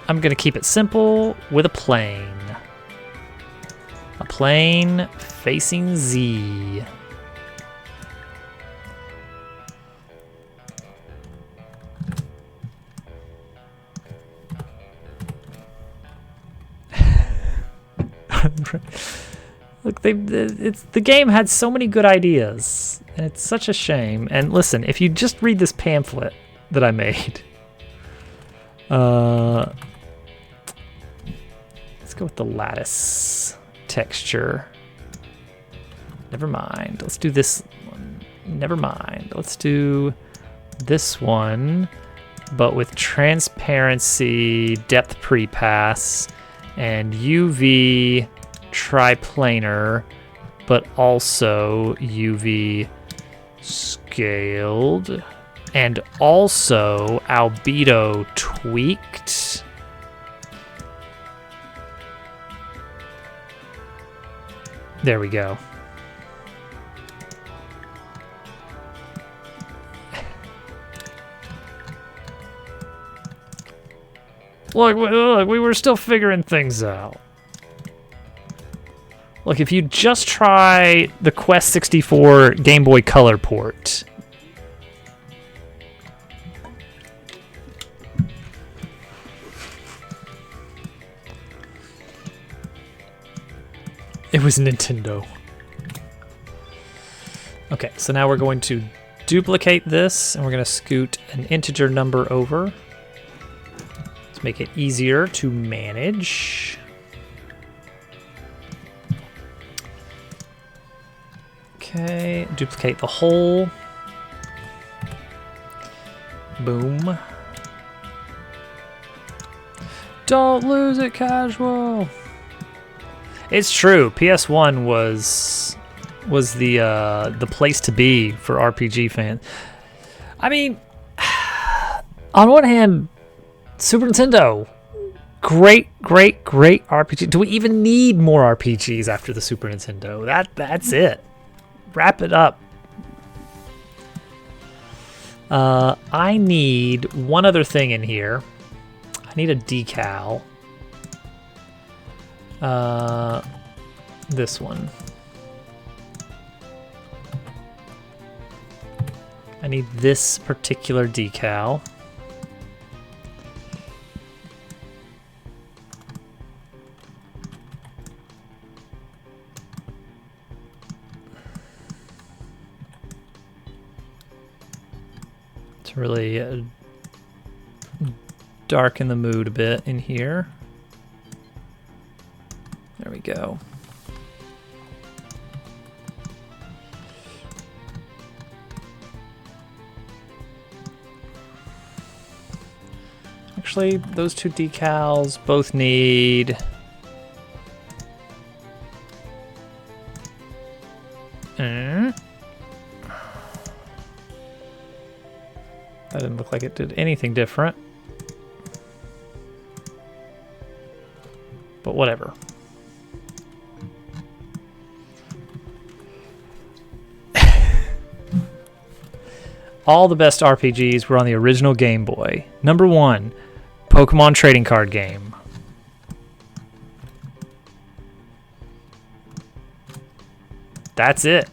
I'm gonna keep it simple with a plane. A plane facing Z. Look, the game had so many good ideas, and it's such a shame. And listen, if you just read this pamphlet that I made, let's go with the lattice texture. Never mind. Let's do this one. Never mind. Let's do this one, but with transparency, depth prepass, and UV triplanar, but also UV scaled, and also albedo tweaked. There we go. Look, we were still figuring things out. Look, if you just try the Quest 64 Game Boy Color port, it was Nintendo. Okay, so now we're going to duplicate this, and we're going to scoot an integer number over to make it easier to manage. Okay, duplicate the whole. Boom. Don't lose it, casual. It's true. PS1 was the place to be for RPG fans. I mean, on one hand, Super Nintendo, great RPG. Do we even need more RPGs after the Super Nintendo? That's it. Wrap it up. I need one other thing in here. I need a decal. This one. I need this particular decal. To really darken the mood a bit in here. There we go. Actually, those two decals both need... That didn't look like it did anything different. But whatever. All the best RPGs were on the original Game Boy. Number 1, Pokemon trading card game. That's it.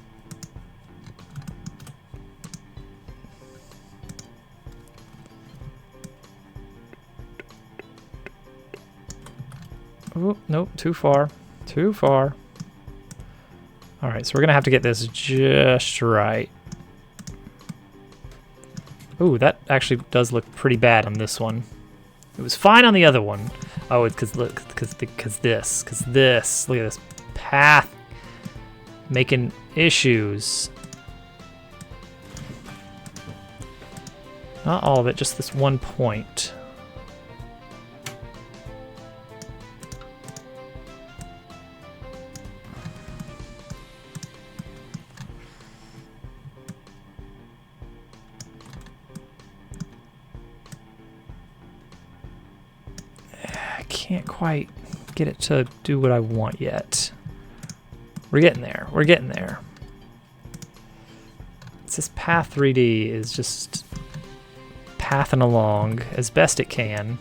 Oh, nope, too far. Too far. Alright, so we're going to have to get this just right. Ooh, that actually does look pretty bad on this one. It was fine on the other one. Oh, it's because look, because this. Look at this path making issues. Not all of it, just this one point. Can't quite get it to do what I want yet. We're getting there. We're getting there. It's this Path 3D is just pathing along as best it can.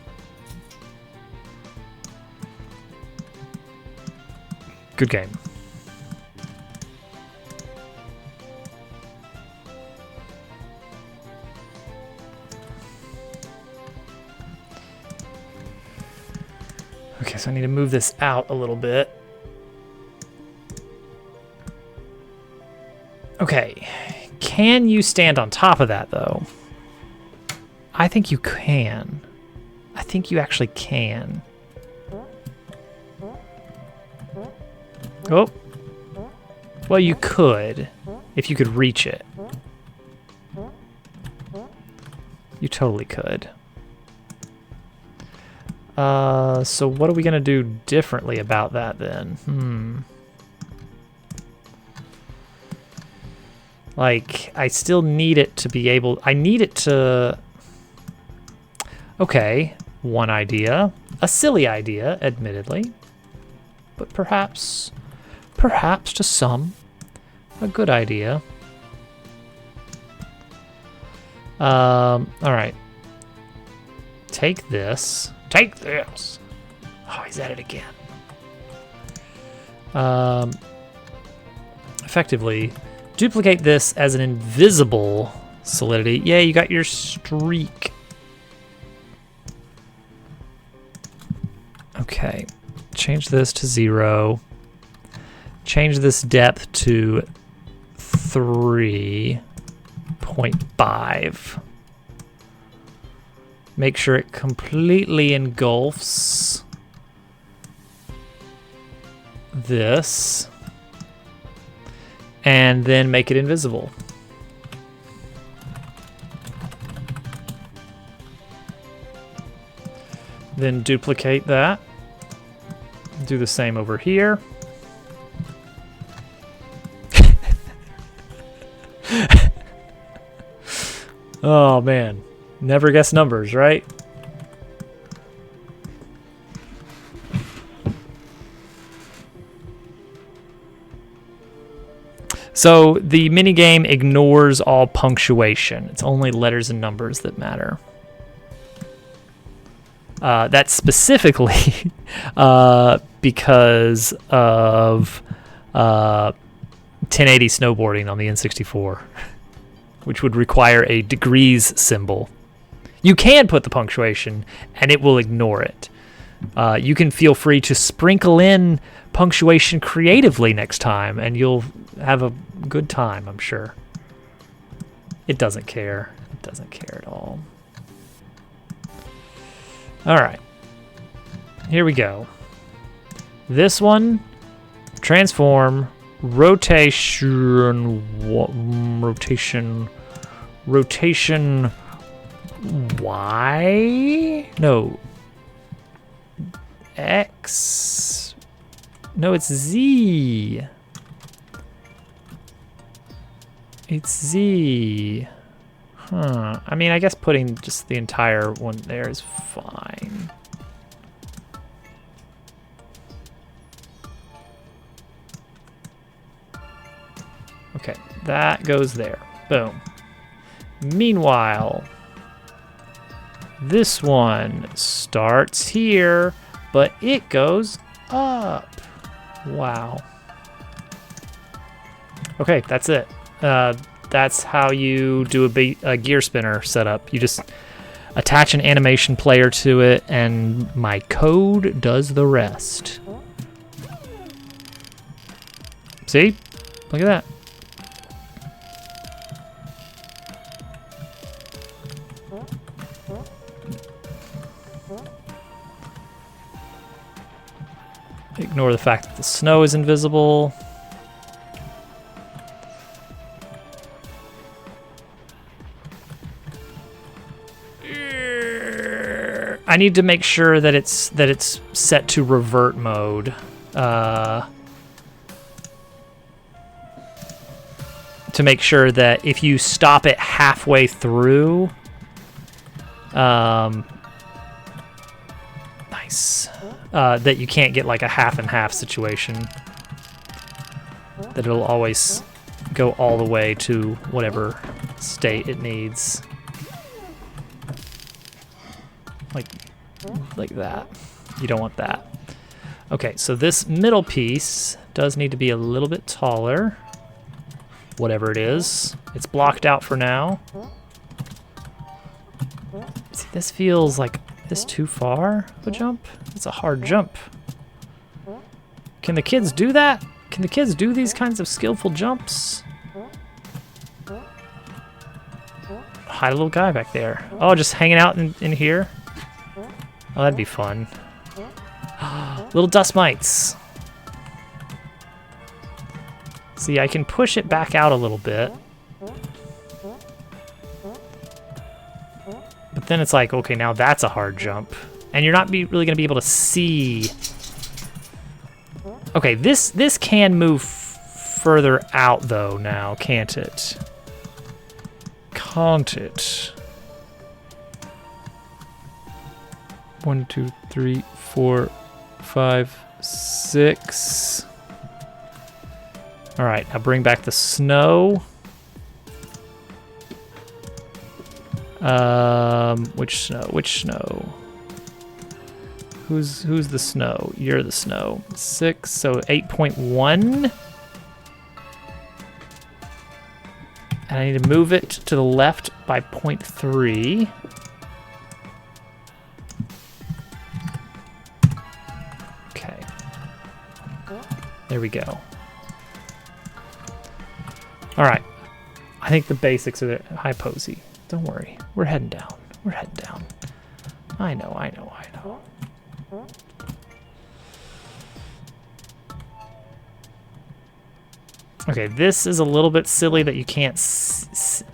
Good game. Okay, so I need to move this out a little bit. Okay, can you stand on top of that, though? I think you can. I think you actually can. Oh. Well, you could, if you could reach it. You totally could. So what are we gonna do differently about that then? Like, I still need it to be able... I need it to... Okay, one idea. A silly idea, admittedly. But perhaps to some, a good idea. Alright. Take this. Take this! Oh, he's at it again. Effectively, duplicate this as an invisible solidity. Yeah, you got your streak. Okay, change this to 0. Change this depth to 3.5. Make sure it completely engulfs this. And then make it invisible. Then duplicate that. Do the same over here. Oh man, never guess numbers, right? So the minigame ignores all punctuation. It's only letters and numbers that matter. That's specifically because of 1080 snowboarding on the N64, which would require a degrees symbol. You can put the punctuation, and it will ignore it. You can feel free to sprinkle in punctuation creatively next time, and you'll have a good time, I'm sure. It doesn't care. It doesn't care at all. All right. Here we go. This one, transform, rotation, Y? No. X? No, it's Z. It's Z. Huh. I mean, I guess putting just the entire one there is fine. Okay, that goes there. Boom. Meanwhile, this one starts here, but it goes up. Wow. Okay, that's it. That's how you do a gear spinner setup. You just attach an animation player to it, and my code does the rest. See? Look at that. Ignore the fact that the snow is invisible. I need to make sure that it's set to revert mode. To make sure that if you stop it halfway through, nice. That you can't get like a half and half situation. That it'll always go all the way to whatever state it needs. Like that. You don't want that. Okay, so this middle piece does need to be a little bit taller. Whatever it is. It's blocked out for now. See, this feels like this too far of a jump? It's a hard jump. Can the kids do that? Can the kids do these kinds of skillful jumps? Hide a little guy back there. Oh, just hanging out in here? Oh, that'd be fun. Little dust mites. See, I can push it back out a little bit. But then it's like, okay, now that's a hard jump. And you're not really going to be able to see. Okay, this can move further out, though, now, can't it? Can't it? 1, 2, 3, 4, 5, 6. All right, now bring back the snow. Which snow? Who's the snow? You're the snow. 6, so 8.1. And I need to move it to the left by 0.3. Okay. There we go. All right. I think the basics are there. Hi, Posey. Don't worry. We're heading down. We're heading down. I know. Okay, this is a little bit silly that you can't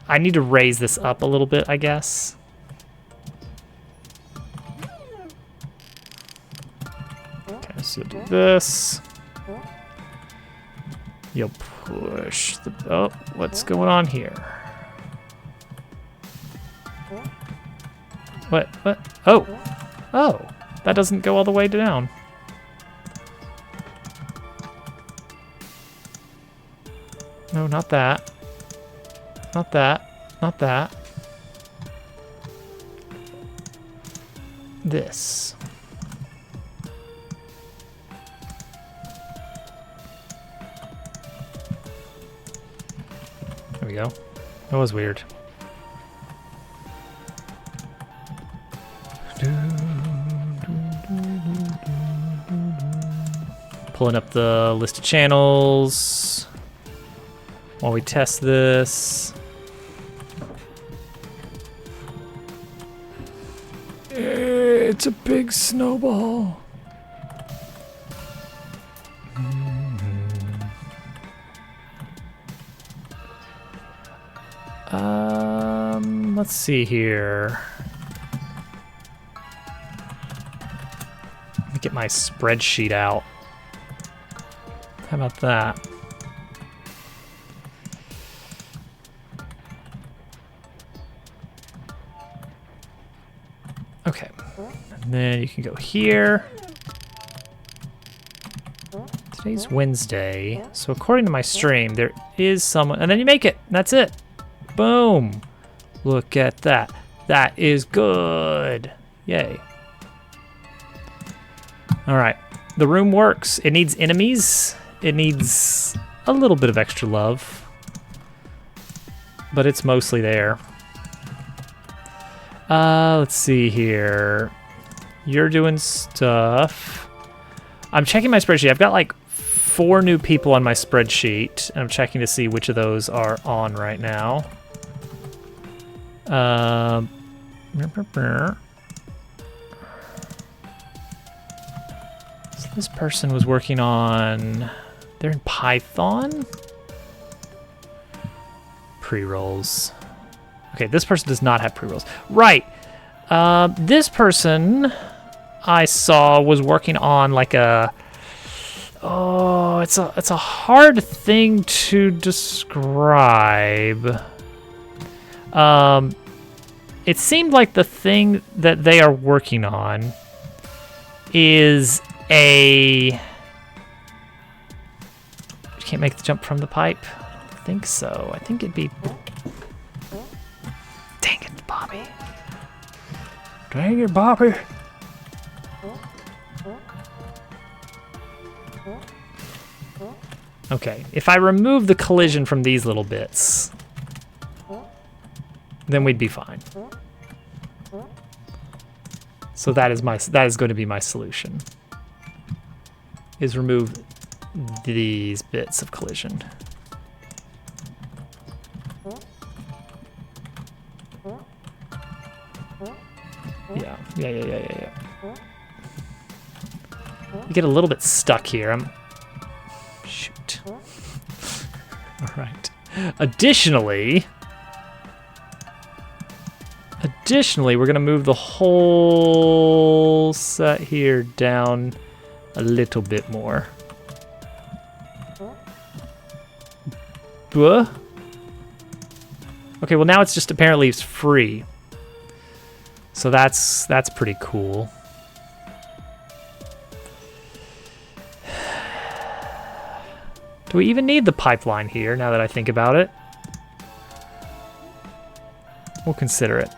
I need to raise this up a little bit, I guess. Okay, so do this. You'll push the... Oh, what's going on here? What? Oh! Oh! That doesn't go all the way down. No, not that. Not that. Not that. This. There we go. That was weird. Pulling up the list of channels while we test this. It's a big snowball. Let's see here. Let me get my spreadsheet out. How about that? Okay. And then you can go here. Today's Wednesday. So according to my stream, there is someone, and then you make it. That's it. Boom. Look at that. That is good. Yay. All right. The room works. It needs enemies. It needs a little bit of extra love, but it's mostly there. Let's see here. You're doing stuff. I'm checking my spreadsheet. I've got like 4 new people on my spreadsheet, and I'm checking to see which of those are on right now. So this person was working on... They're in Python? Pre-rolls. Okay, this person does not have pre-rolls. Right. This person I saw was working on like a... Oh, it's a hard thing to describe. It seemed like the thing that they are working on is a... You can't make the jump from the pipe? I don't think so. I think it'd be... Dang it, Bobby. Dang it, Bobby. Okay, if I remove the collision from these little bits, then we'd be fine. So that is going to be my solution. Is remove these bits of collision. Yeah. You get a little bit stuck here. Shoot. All right. Additionally, we're going to move the whole set here down a little bit more. Buh. Okay, well now it's just apparently it's free. So that's pretty cool. Do we even need the pipeline here now that I think about it? We'll consider it.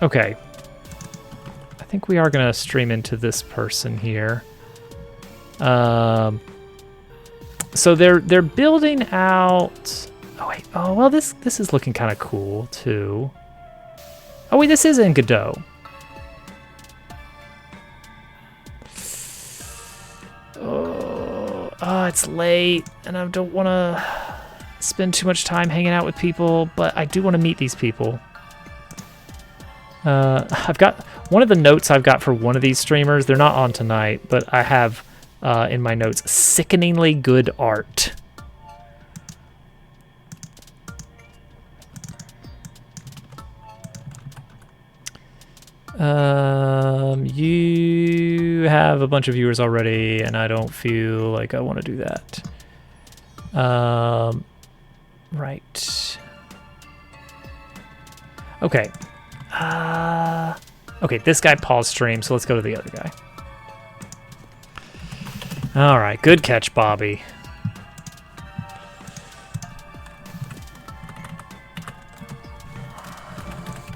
Okay. I think we are going to stream into this person here. So they're building out. Oh wait. Oh well, this is looking kind of cool too. Oh wait, this is in Godot. Oh, it's late, and I don't want to spend too much time hanging out with people, but I do want to meet these people. I've got one of the notes I've got for one of these streamers. They're not on tonight, but I have in my notes, sickeningly good art. You have a bunch of viewers already, and I don't feel like I want to do that. Right. Okay. Okay, this guy paused stream, so let's go to the other guy. All right, good catch, Bobby.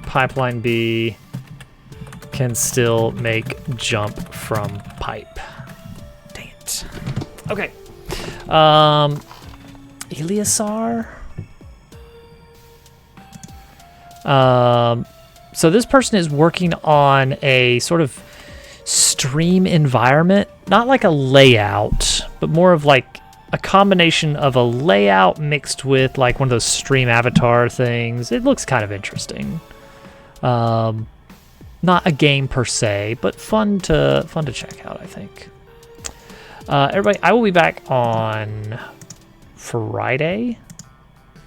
Pipeline B can still make jump from pipe. Dang it. Okay. Eleazar. So this person is working on a sort of stream environment, not like a layout, but more of like a combination of a layout mixed with like one of those stream avatar things. It looks kind of interesting. Not a game per se, but fun to check out, I think. Everybody, I will be back on Friday,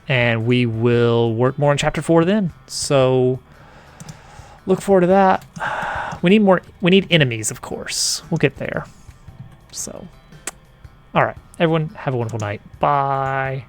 and we will work more on Chapter 4 then. So look forward to that. We need more. We need enemies, of course. We'll get there. So, all right, everyone, have a wonderful night. Bye.